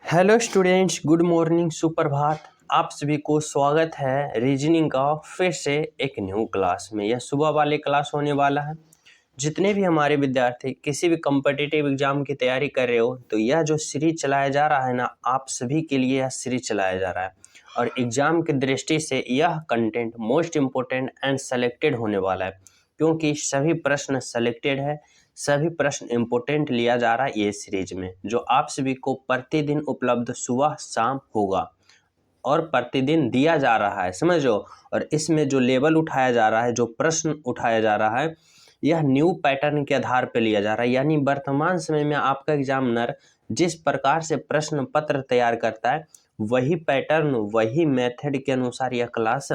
Hello students, good morning, सुप्रभात। आप सभी को स्वागत है रीजनिंग का फिर से एक न्यू क्लास में। यह सुबह वाले क्लास होने वाला है। जितने भी हमारे विद्यार्थी किसी भी कम्पिटिटिव एग्जाम की तैयारी कर रहे हो तो यह जो सीरीज चलाया जा रहा है ना, आप सभी के लिए यह सीरीज चलाया जा रहा है और एग्जाम की दृष्टि से यह content most important and selected होने वाला है, क्योंकि सभी प्रश्न सेलेक्टेड है, सभी प्रश्न इम्पोर्टेंट लिया जा रहा है ये सीरीज में, जो आप सभी को प्रतिदिन उपलब्ध सुबह शाम होगा और प्रतिदिन दिया जा रहा है, समझो। और इसमें जो लेवल उठाया जा रहा है, जो प्रश्न उठाया जा रहा है, यह न्यू पैटर्न के आधार पर लिया जा रहा है। यानी वर्तमान समय में आपका एग्जामिनर जिस प्रकार से प्रश्न पत्र तैयार करता है, वही पैटर्न, वही मेथड के अनुसार यह क्लास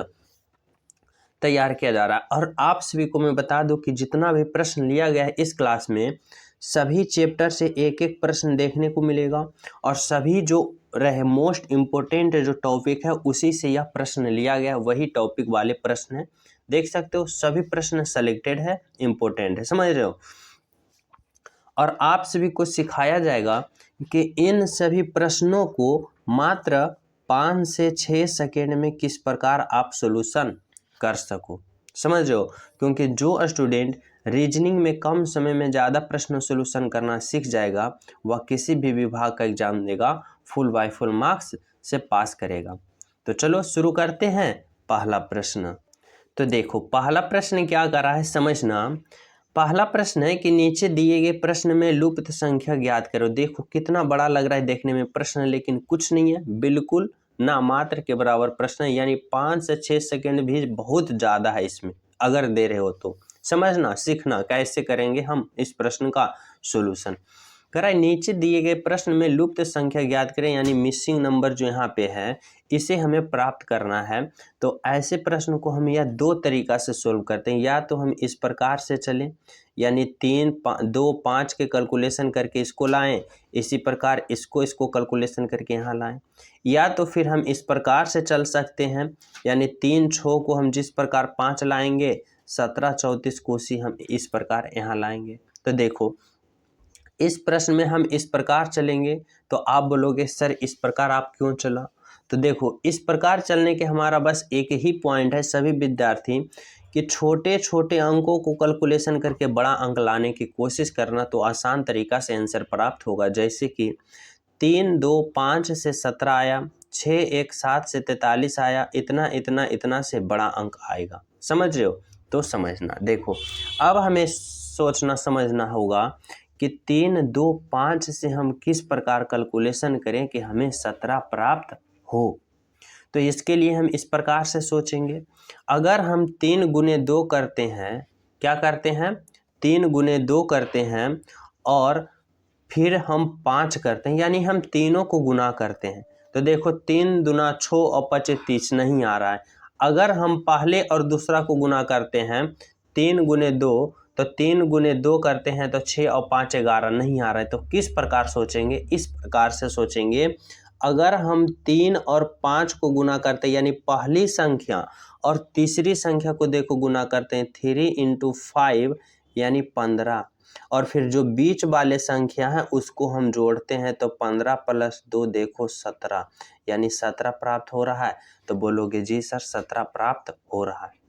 तैयार किया जा रहा है। और आप सभी को मैं बता दूं कि जितना भी प्रश्न लिया गया है इस क्लास में, सभी चैप्टर से एक एक प्रश्न देखने को मिलेगा और सभी जो रहे मोस्ट इम्पोर्टेंट जो टॉपिक है उसी से यह प्रश्न लिया गया, वही टॉपिक वाले प्रश्न है। देख सकते हो सभी प्रश्न सेलेक्टेड है, इम्पोर्टेंट है, समझ रहे हो। और आप सभी को सिखाया जाएगा कि इन सभी प्रश्नों को मात्र 5 से 6 सेकेंड में किस प्रकार आप सॉल्यूशन कर सको, समझ रहे हो। क्योंकि जो स्टूडेंट रीजनिंग में कम समय में ज़्यादा प्रश्न सॉल्यूशन करना सीख जाएगा, वह किसी भी विभाग का एग्जाम देगा, फुल बाय फुल मार्क्स से पास करेगा। तो चलो शुरू करते हैं। पहला प्रश्न, तो देखो पहला प्रश्न क्या कर रहा है समझना। पहला प्रश्न है कि नीचे दिए गए प्रश्न में लुप्त संख्या ज्ञात करो। देखो कितना बड़ा लग रहा है देखने में प्रश्न, लेकिन कुछ नहीं है, बिल्कुल ना मात्र के बराबर प्रश्न है। यानी 5 से 6 सेकेंड भी बहुत ज़्यादा है इसमें, अगर दे रहे हो तो समझना, सीखना कैसे करेंगे हम इस प्रश्न का सॉल्यूशन। करा नीचे दिए गए प्रश्न में लुप्त संख्या ज्ञात करें, यानी मिसिंग नंबर जो यहाँ पे है इसे हमें प्राप्त करना है। तो ऐसे प्रश्न को हम यह दो तरीका से सोल्व करते हैं। या तो हम इस प्रकार से चलें, यानी 3 2 5 के कैलकुलेशन करके इसको लाएं, इसी प्रकार इसको कैलकुलेशन करके यहाँ लाएं। या तो फिर हम इस प्रकार से चल सकते हैं, यानी 3 6 को हम जिस प्रकार 5 लाएंगे, 17 34 को उसी हम इस प्रकार यहाँ लाएंगे। तो देखो इस प्रश्न में हम इस प्रकार चलेंगे तो आप बोलोगे सर इस प्रकार आप क्यों चला। तो देखो इस प्रकार चलने के हमारा बस एक ही पॉइंट है सभी विद्यार्थी कि छोटे छोटे अंकों को कैलकुलेशन करके बड़ा अंक लाने की कोशिश करना, तो आसान तरीका से आंसर प्राप्त होगा। जैसे कि 3 2 5 से 17 आया, 6 1 7 से 43 आया, इतना इतना इतना से बड़ा अंक आएगा, समझ रहे हो। तो समझना, देखो अब हमें सोचना समझना होगा कि 3 2 5 से हम किस प्रकार कैलकुलेशन करें कि हमें 17 प्राप्त हो। तो इसके लिए हम इस प्रकार से सोचेंगे, अगर हम 3 गुने 2 करते हैं, क्या करते हैं 3 गुने 2 करते हैं और फिर हम 5 करते हैं, यानी हम तीनों को गुना करते हैं। तो देखो 3 दूना 6 और 25 30 नहीं आ रहा है। अगर हम पहले और दूसरा को गुना करते हैं 3 गुने 2, तो 3 गुने 2 करते हैं तो 6 और 5 11 नहीं आ रहा है। तो किस प्रकार सोचेंगे, इस प्रकार से सोचेंगे, अगर हम 3 और 5 को गुना करते हैं, यानी पहली संख्या और तीसरी संख्या को देखो गुना करते हैं, 3 × 5 यानी 15, और फिर जो बीच वाले संख्या है उसको हम जोड़ते हैं तो 15 + 2 देखो 17, यानी 17 प्राप्त हो रहा है। तो बोलोगे जी सर 17 प्राप्त हो रहा है।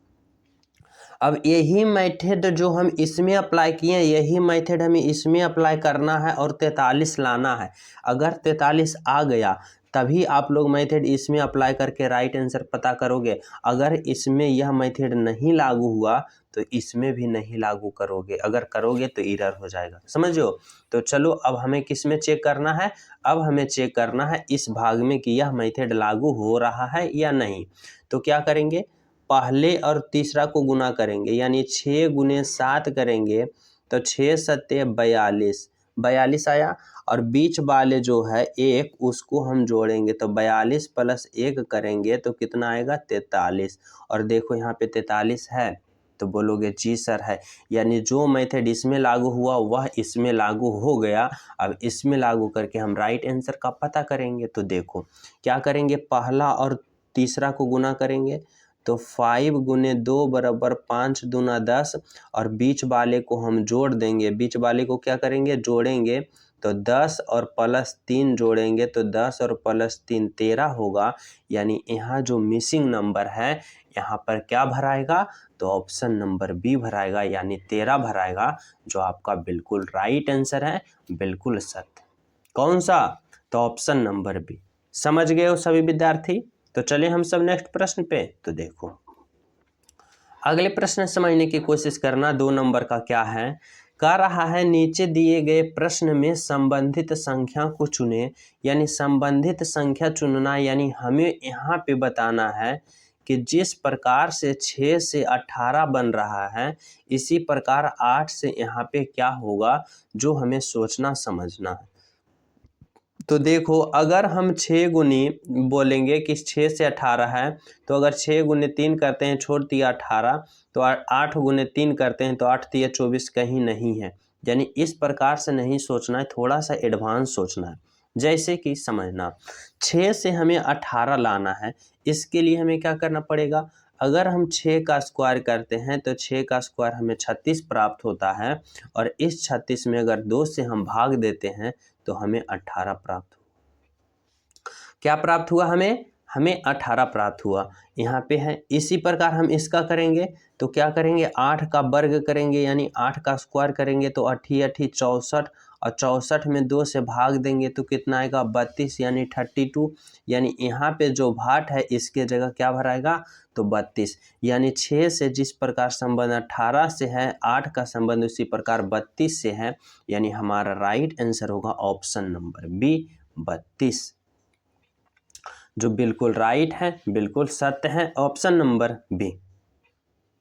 अब यही मेथड जो हम इसमें अप्लाई किए, यही मेथड हमें इसमें अप्लाई करना है और 43 लाना है। अगर 43 आ गया तभी आप लोग मेथड इसमें अप्लाई करके राइट आंसर पता करोगे। अगर इसमें यह मेथड नहीं लागू हुआ तो इसमें भी नहीं लागू करोगे, अगर करोगे तो एरर हो जाएगा, समझो। तो चलो अब हमें किस में चेक करना है, अब हमें चेक करना है इस भाग में कि यह मेथड लागू हो रहा है या नहीं। तो क्या करेंगे, पहले और तीसरा को गुना करेंगे, यानी 6 गुने 7 करेंगे तो 6 7 42, 42 आया, और बीच वाले जो है एक उसको हम जोड़ेंगे तो 42 + 1 करेंगे तो कितना आएगा 43, और देखो यहाँ पे 43 है। तो बोलोगे जी सर है, यानी जो मेथड इसमें लागू हुआ वह इसमें लागू हो गया। अब इसमें लागू करके हम राइट आंसर का पता करेंगे। तो देखो क्या करेंगे, पहला और तीसरा को गुना करेंगे तो 5 गुने 2 बराबर 5 दूना 10, और बीच वाले को हम जोड़ देंगे, बीच वाले को क्या करेंगे जोड़ेंगे तो 10 और +3 जोड़ेंगे तो 10 और +3 13 होगा। यानी यहाँ जो मिसिंग नंबर है यहाँ पर क्या भराएगा, तो ऑप्शन नंबर बी भराएगा, यानी 13 भराएगा, जो आपका बिल्कुल राइट आंसर है, बिल्कुल सत्य। कौन सा, तो ऑप्शन नंबर बी। समझ गए हो सभी विद्यार्थी। तो चलिए हम सब नेक्स्ट प्रश्न पे। तो देखो अगले प्रश्न समझने की कोशिश करना। 2 नंबर का क्या है, कह रहा है नीचे दिए गए प्रश्न में संबंधित संख्या को चुने। यानी संबंधित संख्या चुनना, यानी हमें यहाँ पे बताना है कि जिस प्रकार से 6 से 18 बन रहा है, इसी प्रकार 8 से यहाँ पे क्या होगा, जो हमें सोचना समझना है। तो देखो अगर हम 6 गुनी बोलेंगे कि 6 से 18 है, तो अगर 6 गुने 3 करते हैं, छोड़ दिया 18, तो 8 गुने 3 करते हैं तो 8 तिया 24 कहीं नहीं है। यानी इस प्रकार से नहीं सोचना है, थोड़ा सा एडवांस सोचना है। जैसे कि समझना, 6 से हमें 18 लाना है, इसके लिए हमें क्या करना पड़ेगा, अगर हम 6 का स्क्वायर करते हैं तो 6 का स्क्वायर हमें 36 प्राप्त होता है, और इस 36 में अगर 2 से हम भाग देते हैं तो हमें 18 प्राप्त हुआ। क्या प्राप्त हुआ, हमें 18 प्राप्त हुआ। यहाँ पे है, इसी प्रकार हम इसका करेंगे तो क्या करेंगे, 8 का वर्ग करेंगे, यानी 8 का स्क्वायर करेंगे तो 8 8 64, और 64 में 2 से भाग देंगे तो कितना आएगा, 32, यानी 32। यानी यहाँ पे जो भाट है इसके जगह क्या भराएगा, तो 32। यानी 6 से जिस प्रकार संबंध 18 से है, 8 का संबंध उसी प्रकार 32 से है। यानी हमारा राइट आंसर होगा ऑप्शन नंबर बी, 32, जो बिल्कुल राइट है, बिल्कुल सत्य है, ऑप्शन नंबर बी।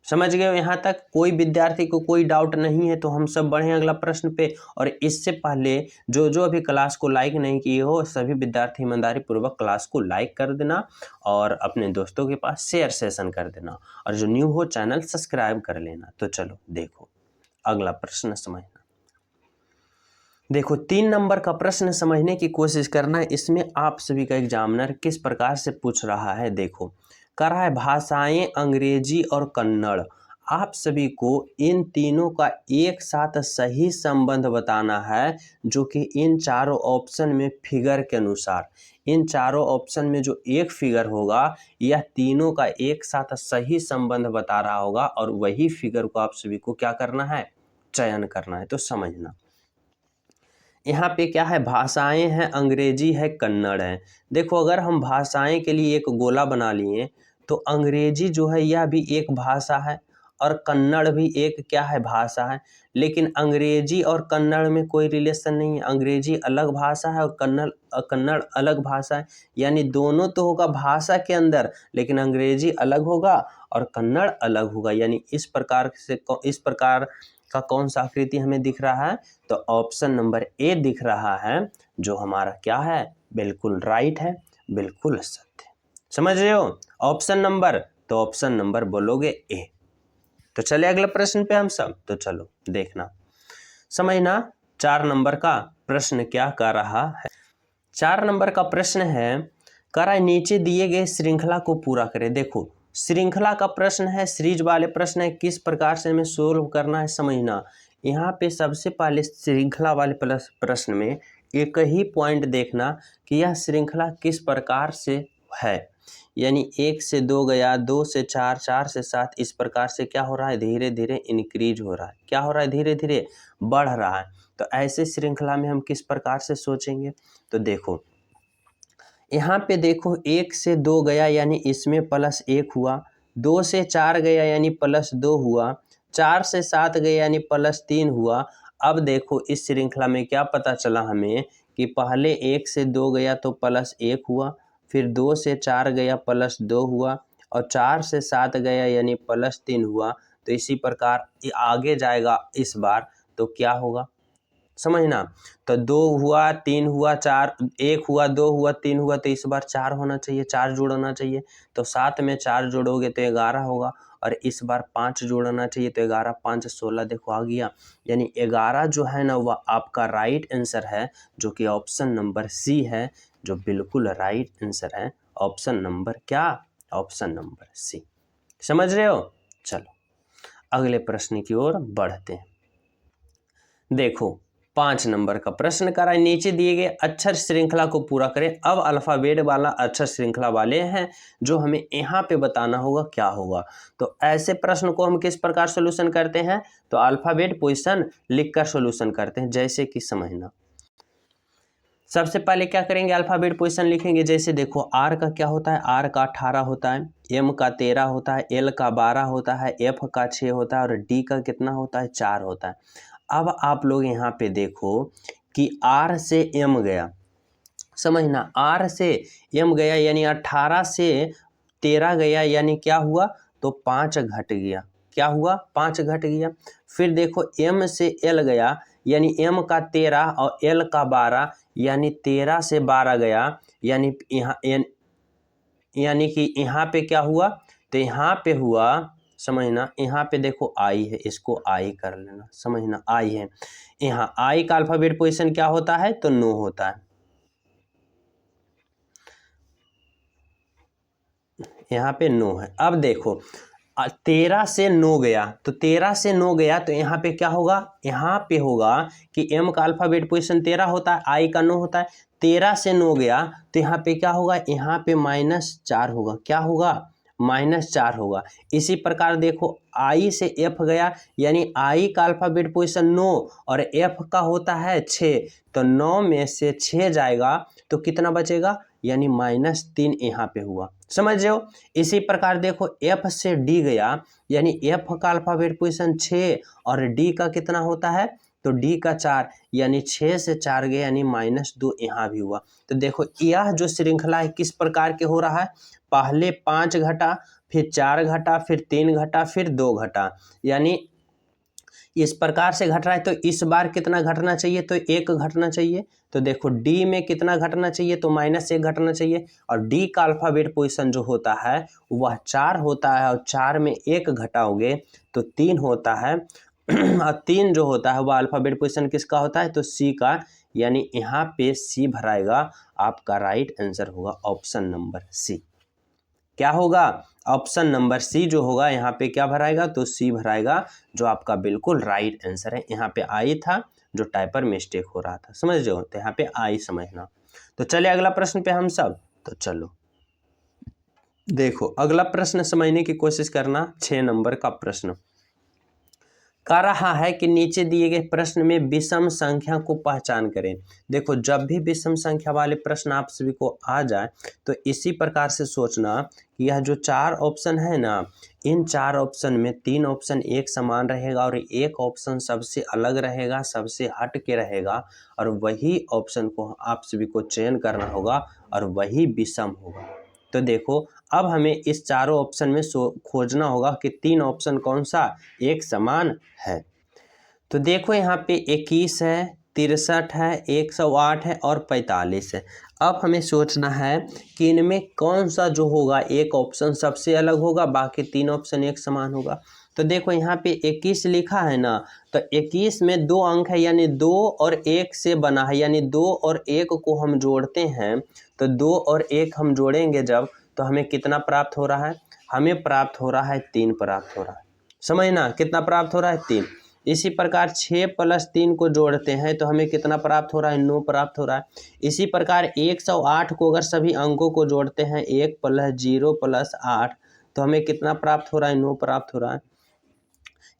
समझ गए हो यहाँ तक। कोई विद्यार्थी को कोई डाउट नहीं है तो हम सब बढ़े अगला प्रश्न पे। और इससे पहले जो जो अभी क्लास को लाइक नहीं किए हो, सभी विद्यार्थी ईमानदारी पूर्वक क्लास को लाइक कर देना और अपने दोस्तों के पास शेयर सेशन कर देना, और जो न्यू हो चैनल सब्सक्राइब कर लेना। तो चलो देखो अगला प्रश्न समझना। देखो 3 नंबर का प्रश्न समझने की कोशिश करना है। इसमें आप सभी का एग्जामिनर किस प्रकार से पूछ रहा है, देखो कह रहा है भाषाएं अंग्रेजी और कन्नड़। आप सभी को इन तीनों का एक साथ सही संबंध बताना है, जो कि इन चारों ऑप्शन में फिगर के अनुसार, इन चारों ऑप्शन में जो एक फिगर होगा यह तीनों का एक साथ सही संबंध बता रहा होगा, और वही फिगर को आप सभी को क्या करना है, चयन करना है। तो समझना यहाँ पे क्या है, भाषाएं हैं, अंग्रेजी है, कन्नड़ है। देखो अगर हम भाषाएं के लिए एक गोला बना लिए तो अंग्रेजी जो है यह भी एक भाषा है, और कन्नड़ भी एक क्या है, भाषा है। लेकिन अंग्रेजी और कन्नड़ में कोई रिलेशन नहीं है, अंग्रेजी अलग भाषा है और कन्नड़ अलग भाषा है। यानी दोनों तो होगा भाषा के अंदर, लेकिन अंग्रेजी अलग होगा और कन्नड़ अलग होगा। यानी इस प्रकार का कौन सा आकृति हमें दिख रहा है, तो ऑप्शन नंबर ए दिख रहा है, जो हमारा क्या है, बिल्कुल राइट है, बिल्कुल सत्य। समझ रहे हो ऑप्शन नंबर, तो ऑप्शन नंबर बोलोगे ए। तो चले अगले प्रश्न पे हम सब। तो चलो देखना समझना 4 नंबर का प्रश्न क्या कर रहा है। 4 नंबर का प्रश्न है, कह रहा है नीचे दिए गए श्रृंखला को पूरा करें। देखो श्रृंखला का प्रश्न है, सीरीज वाले प्रश्न है, किस प्रकार से हमें सोल्व करना है समझना। यहाँ पे सबसे पहले श्रृंखला वाले प्रश्न में एक ही पॉइंट देखना कि यह श्रृंखला किस प्रकार से है। यानी 1 से 2 गया, 2 से 4, 4 से 7, इस प्रकार से क्या हो रहा है, धीरे धीरे इंक्रीज हो रहा है। क्या हो रहा है, धीरे धीरे बढ़ रहा है। तो ऐसे श्रृंखला में हम किस प्रकार से सोचेंगे, तो देखो यहाँ पे देखो 1 से 2 गया यानी इसमें +1 हुआ, 2 से 4 गया यानी +2 हुआ, 4 से 7 गया यानी +3 हुआ। अब देखो इस श्रृंखला में क्या पता चला हमें कि पहले 1 से 2 गया तो +1 हुआ, फिर 2 से 4 गया +2 हुआ, और 4 से 7 गया यानी +3 हुआ। तो इसी प्रकार आगे जाएगा इस बार, तो क्या होगा समझना। तो 2 हुआ, 3 हुआ, 4, 1 हुआ, 2 हुआ, 3 हुआ, तो इस बार 4 होना चाहिए, 4 जोड़ना चाहिए। तो 7 में 4 जोड़ोगे तो 11 होगा, और इस बार 5 जोड़ना चाहिए, तो 11 5 16 देखो आ गया। यानी 11 जो है ना वह आपका राइट आंसर है, जो कि ऑप्शन नंबर सी है, जो बिल्कुल राइट आंसर है। ऑप्शन नंबर क्या, ऑप्शन नंबर सी। समझ रहे हो। चलो अगले प्रश्न की ओर बढ़ते हैं। देखो 5 नंबर का प्रश्न कराए। नीचे दिए गए अक्षर श्रृंखला को पूरा करें। अब अल्फाबेट वाला अक्षर श्रृंखला वाले हैं जो हमें यहाँ पे बताना होगा क्या होगा। तो ऐसे प्रश्न को हम किस प्रकार सोल्यूशन करते हैं, तो अल्फाबेट पोजीशन लिखकर सोल्यूशन करते हैं। जैसे कि समझना, सबसे पहले क्या करेंगे, अल्फाबेट पोजीशन लिखेंगे। जैसे देखो आर का क्या होता है, आर का 18 होता है, एम का 13 होता है, एल का 12 होता है, एफ का 6 होता है और डी का कितना होता है, 4 होता है। अब आप लोग यहाँ पे देखो कि आर से एम गया, समझना, आर से एम गया यानी 18 से 13 गया, यानी क्या हुआ, तो 5 घट गया। क्या हुआ, 5 घट गया। फिर देखो एम से एल गया, यानी एम का 13 और एल का 12, यानी 13 से 12 गया, यानी यहाँ यानी कि यहाँ पे क्या हुआ, तो यहाँ पे हुआ, समझना, यहाँ पे देखो आई है, इसको आई कर लेना, समझना, आई है। यहाँ आई का अल्फाबेट पोजीशन क्या होता है, तो 9 होता है। यहाँ पे 9 है। अब देखो 13 से 9 गया, तो 13 से 9 गया तो यहाँ पे क्या होगा, यहाँ पे होगा कि एम का अल्फाबेट पोजीशन 13 होता है, आई का 9 होता है। 13 से 9 गया तो यहाँ पे क्या होगा, यहाँ पे -4 होगा। क्या होगा, -4 होगा। इसी प्रकार देखो आई से एफ गया, यानी आई का अल्फाबेट पोजीशन 9 और एफ का होता है 6, तो 9 में से 6 जाएगा तो कितना बचेगा, यानी -3 यहाँ पे हुआ। समझ रहे हो। इसी प्रकार देखो एफ से डी गया, यानी एफ का अल्फाबेट पोजीशन 6 और डी का कितना होता है, तो डी का 4, यानी 6 से 4 गया, यानी -2 यहाँ भी हुआ। तो देखो यह जो श्रृंखला है किस प्रकार के हो रहा है, पहले 5 घटा, फिर 4 घटा, फिर 3 घटा, फिर 2 घटा, यानी इस प्रकार से घट रहा है। तो इस बार कितना घटना चाहिए, तो 1 घटना चाहिए। तो देखो डी में कितना घटना चाहिए, तो -1 घटना चाहिए। और डी का अल्फाबेट पोजीशन जो होता है वह 4 होता है, और 4 में 1 घटाओगे तो 3 होता है। और 3 जो होता है वह अल्फाबेट पोजीशन किसका होता है, तो सी का, यानी यहाँ पे सी भराएगा। आपका राइट आंसर होगा ऑप्शन नंबर सी। क्या होगा, ऑप्शन नंबर सी जो होगा, यहाँ पे क्या भराएगा, तो सी भराएगा, जो आपका बिल्कुल राइट आंसर है। यहाँ पे आई था जो टाइपर मिस्टेक हो रहा था, समझ रहे हो, तो यहाँ पे आई समझना। तो चलिए अगला प्रश्न पे हम सब, तो चलो देखो अगला प्रश्न समझने की कोशिश करना। 6 नंबर का प्रश्न कह रहा है कि नीचे दिए गए प्रश्न में विषम संख्या को पहचान करें। देखो जब भी विषम संख्या वाले प्रश्न आप सभी को आ जाए तो इसी प्रकार से सोचना कि यह जो 4 ऑप्शन है ना, इन 4 ऑप्शन में 3 ऑप्शन एक समान रहेगा और एक ऑप्शन सबसे अलग रहेगा, सबसे हट के रहेगा, और वही ऑप्शन को आप सभी को चयन करना होगा और वही विषम होगा। तो देखो अब हमें इस चारों ऑप्शन में खोजना होगा कि 3 ऑप्शन कौन सा एक समान है। तो देखो यहाँ पे 21 है, 63 है, 108 है और 45 है। अब हमें सोचना है कि इनमें कौन सा जो होगा एक ऑप्शन सबसे अलग होगा, बाकी 3 ऑप्शन एक समान होगा। तो देखो यहाँ पे 21 लिखा है ना, तो 21 में 2 अंक है, यानी 2 और 1 से बना है, यानी 2 और 1 को हम जोड़ते हैं, तो 2 और 1 हम जोड़ेंगे जब, तो हमें कितना प्राप्त हो रहा है, हमें प्राप्त हो रहा है 3 प्राप्त हो रहा है। समझना, कितना प्राप्त हो रहा है, 3। इसी प्रकार 6 + 3 को जोड़ते हैं तो हमें कितना प्राप्त हो रहा है, 9 प्राप्त हो रहा है। इसी प्रकार 108 को अगर सभी अंकों को जोड़ते हैं, 1 + 0 + 8, तो हमें कितना प्राप्त हो रहा है, 9 प्राप्त हो रहा है।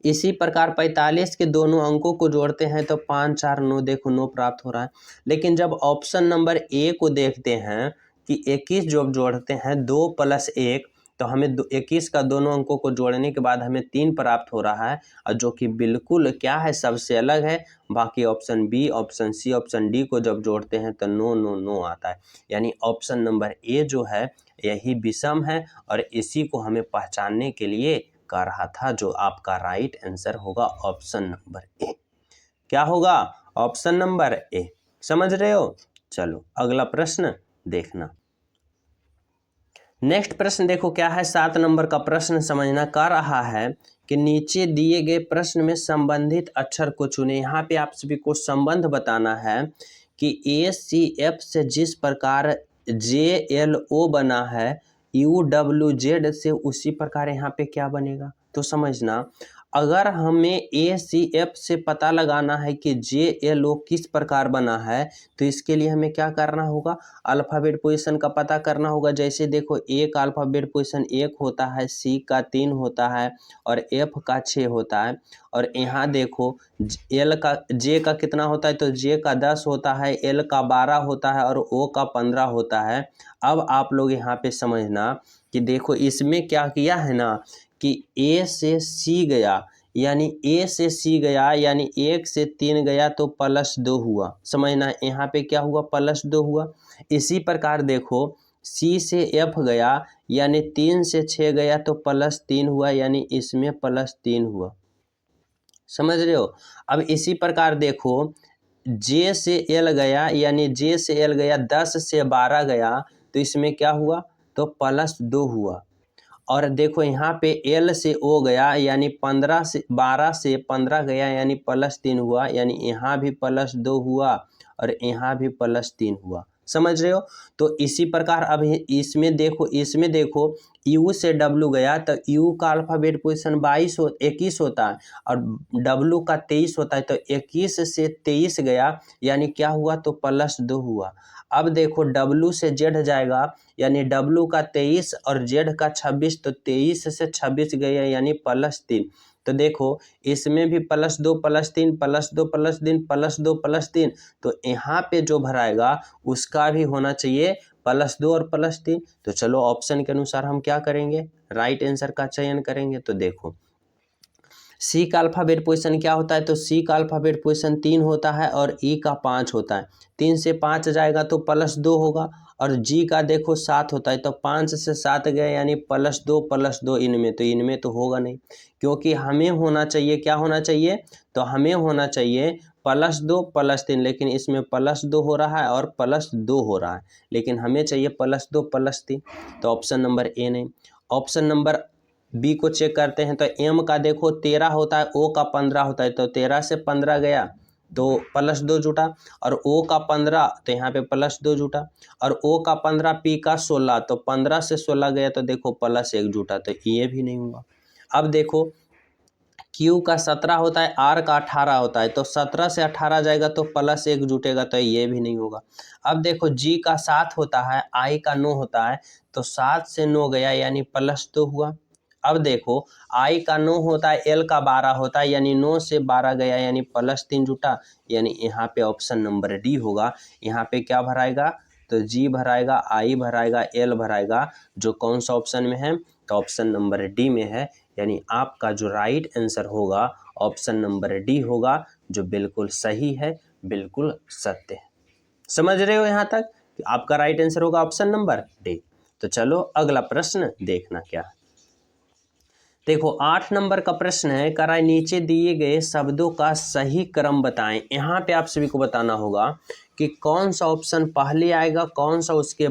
इसी प्रकार 45 के दोनों अंकों को जोड़ते हैं तो 5 4 9, देखो 9 प्राप्त हो रहा है। लेकिन जब ऑप्शन नंबर ए को देखते हैं कि 21 जब जोड़ते हैं 2 + 1, तो हमें 21 का दोनों अंकों को जोड़ने के बाद हमें 3 प्राप्त हो रहा है, और जो कि बिल्कुल क्या है, सबसे अलग है। बाकी option B, option C, option D को जब जोड़ते हैं तो 9 9 9 आता है, यानी ऑप्शन नंबर ए जो है यही विषम है, और इसी को हमें पहचानने के लिए कह रहा था, जो आपका राइट आंसर होगा ऑप्शन नंबर ए। क्या होगा, ऑप्शन नंबर ए। समझ रहे हो। चलो अगला प्रश्न देखना। नेक्स्ट प्रश्न देखो क्या है, 7 नंबर का प्रश्न समझना। कह रहा है कि नीचे दिए गए प्रश्न में संबंधित अक्षर को चुने। यहाँ पे आप सभी को संबंध बताना है कि ACF से जिस प्रकार JLO बना है UWZ से उसी प्रकार यहाँ पे क्या बनेगा। तो समझना, अगर हमें ACF से पता लगाना है कि JLO किस प्रकार बना है तो इसके लिए हमें क्या करना होगा, अल्फ़ाबेट पोजीशन का पता करना होगा। जैसे देखो A का अल्फ़ाबेट पोजीशन 1 होता है, C का 3 होता है और F का 6 होता है। और यहाँ देखो J का कितना होता है, तो J का 10 होता है, L का 12 होता है और O का 15 होता है। अब आप लोग यहाँ पे समझना कि देखो इसमें क्या किया है ना कि A से C गया, यानी A से C गया, यानी 1 से 3 गया तो +2 हुआ। समझना यहाँ पे क्या हुआ, +2 हुआ। इसी प्रकार देखो C से F गया, यानी 3 से 6 गया तो +3 हुआ, यानी इसमें +3 हुआ। समझ रहे हो। अब इसी प्रकार देखो J से L गया, यानी J से L गया, 10 से 12 गया तो इसमें क्या हुआ, तो +2 हुआ। और देखो यहाँ पे L से O गया, यानी 12 से 15 गया, यानी +3 हुआ, यानी यहाँ भी +2 हुआ और यहाँ भी +3 हुआ। समझ रहे हो। तो इसी प्रकार अब इसमें देखो U से W गया तो U का अल्फ़ाबेट पोजीशन 21 होता है और W का 23 होता है, तो 21 से 23 गया, यानी क्या हुआ, तो +2 हुआ। अब देखो W से Z जाएगा, यानी W का 23 और Z का 26, तो 23 से 26 गया, यानी +3। तो देखो इसमें भी +2 +3 +2 +3 +2 +3, तो यहाँ पे जो भराएगा उसका भी होना चाहिए +2 और +3। तो चलो ऑप्शन के अनुसार हम क्या करेंगे, राइट आंसर का चयन करेंगे। तो देखो C का अल्फ़ाबेट पोजीशन क्या होता है, तो C का अल्फ़ाबेट पोजीशन 3 होता है और E का 5 होता है। 3 से 5 जाएगा तो +2 होगा और G का देखो 7 होता है, तो 5 से 7 गए, यानी +2 इनमें तो होगा नहीं, क्योंकि हमें होना चाहिए, क्या होना चाहिए, तो हमें होना चाहिए +2 +3, लेकिन इसमें +2 हो रहा है और +2 हो रहा है, लेकिन हमें चाहिए +2 +3, तो ऑप्शन नंबर ए नहीं। ऑप्शन नंबर बी को चेक करते हैं, तो M का देखो 13 होता है, O का 15 होता है, तो 13 से 15 गया तो +2 जुटा और O का 15, तो यहाँ पे +2 जुटा और O का 15 P का 16, तो 15 से 16 गया तो देखो +1 जुटा, तो ये भी नहीं हुआ। अब देखो Q का 17 होता है, R का 18 होता है, तो 17 से 18 जाएगा तो +1 जुटेगा, तो ये भी नहीं होगा। अब देखो G का 7 होता है, I का 9 होता है, तो 7 से 9 गया, यानी +2 हुआ। अब देखो I का 9 होता है, L का 12 होता है, यानी 9 से 12 गया, यानी +3 जुटा, यानी यहाँ पे ऑप्शन नंबर डी होगा। यहाँ पे क्या भराएगा, तो G भराएगा, I भराएगा, L भराएगा, जो कौन सा ऑप्शन में है, तो ऑप्शन नंबर डी में है। यानी आपका जो राइट आंसर होगा ऑप्शन नंबर डी होगा, जो बिल्कुल सही है, बिल्कुल सत्य है। समझ रहे हो यहाँ तक, आपका राइट आंसर होगा ऑप्शन नंबर डी। तो चलो अगला प्रश्न देखना क्या है। देखो 8 नंबर का प्रश्न है, कराए नीचे दिए गए शब्दों का सही क्रम बताएं। यहाँ पे आप सभी को बताना होगा कि कौन सा ऑप्शन पहले आएगा, कौन सा उसके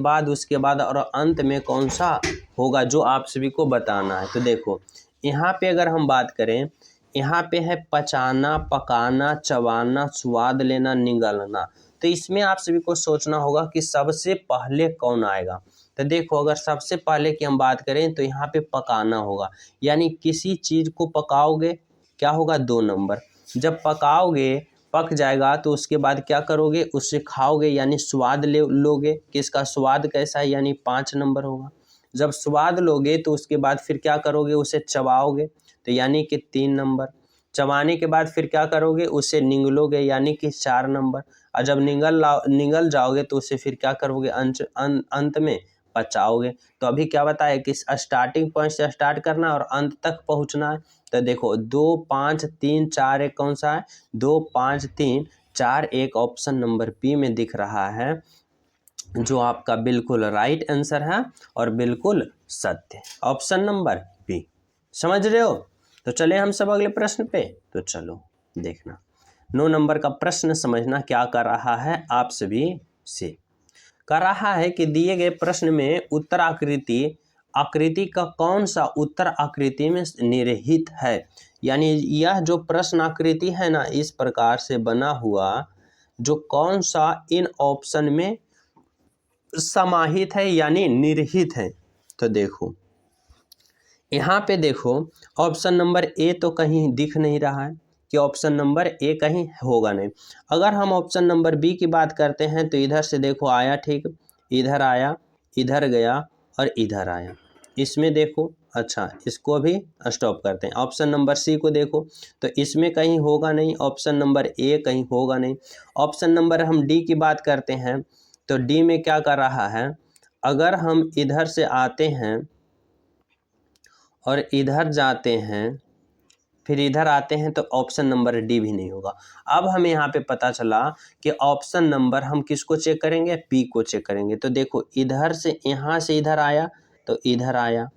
बाद और अंत में कौन सा होगा, जो आप सभी को बताना है। तो देखो यहाँ पे अगर हम बात करें, यहाँ पे है पचाना, पकाना, चबाना, स्वाद लेना, निगलना। तो इसमें आप सभी को सोचना होगा कि सबसे पहले कौन आएगा। तो देखो अगर सबसे पहले की हम बात करें तो यहाँ पे पकाना होगा, यानी किसी चीज़ को पकाओगे क्या होगा, 2 नंबर। जब पकाओगे पक जाएगा तो उसके बाद क्या करोगे, उससे खाओगे, यानी स्वाद लोगे कि इसका स्वाद कैसा है, यानी 5 नंबर होगा। जब स्वाद लोगे तो उसके बाद फिर क्या करोगे, उसे चबाओगे, तो यानी कि 3 नंबर। चबाने के बाद फिर क्या करोगे, उसे निगलोगे, यानी कि 4 नंबर। और जब निगल जाओगे तो उसे फिर क्या करोगे, अंत में पचाओगे। तो अभी क्या बताया कि स्टार्टिंग पॉइंट से स्टार्ट करना और अंत तक पहुंचना है। तो देखो 2 5 3 4 1 कौन सा है, 2 5 3 4 1 ऑप्शन नंबर बी में दिख रहा है, जो आपका बिल्कुल राइट आंसर है और बिल्कुल सत्य, ऑप्शन नंबर बी। समझ रहे हो। तो चले हम सब अगले प्रश्न पे। तो चलो देखना 9 नंबर का प्रश्न समझना क्या कर रहा है आप सभी से। कर रहा है कि दिए गए प्रश्न में उत्तर आकृति का कौन सा उत्तर आकृति में निहित है। यानी यह जो प्रश्न आकृति है ना, इस प्रकार से बना हुआ, जो कौन सा इन ऑप्शन में समाहित है, यानी निहित है। तो देखो यहाँ पे देखो ऑप्शन नंबर ए तो कहीं दिख नहीं रहा है कि ऑप्शन नंबर ए कहीं होगा नहीं। अगर हम ऑप्शन नंबर बी की बात करते हैं तो इधर से देखो आया, ठीक, इधर आया, इधर गया और इधर आया। इसमें देखो, अच्छा इसको भी स्टॉप करते हैं। ऑप्शन नंबर सी को देखो तो इसमें कहीं होगा नहीं, ऑप्शन नंबर ए कहीं होगा नहीं। ऑप्शन नंबर हम डी की बात करते हैं तो डी में क्या कर रहा है, अगर हम इधर से आते हैं और इधर जाते हैं फिर इधर आते हैं तो ऑप्शन नंबर डी भी नहीं होगा। अब हमें यहाँ पे पता चला कि ऑप्शन नंबर हम किसको चेक करेंगे, पी को चेक करेंगे। तो देखो इधर से, यहाँ से इधर आया तो इधर आया,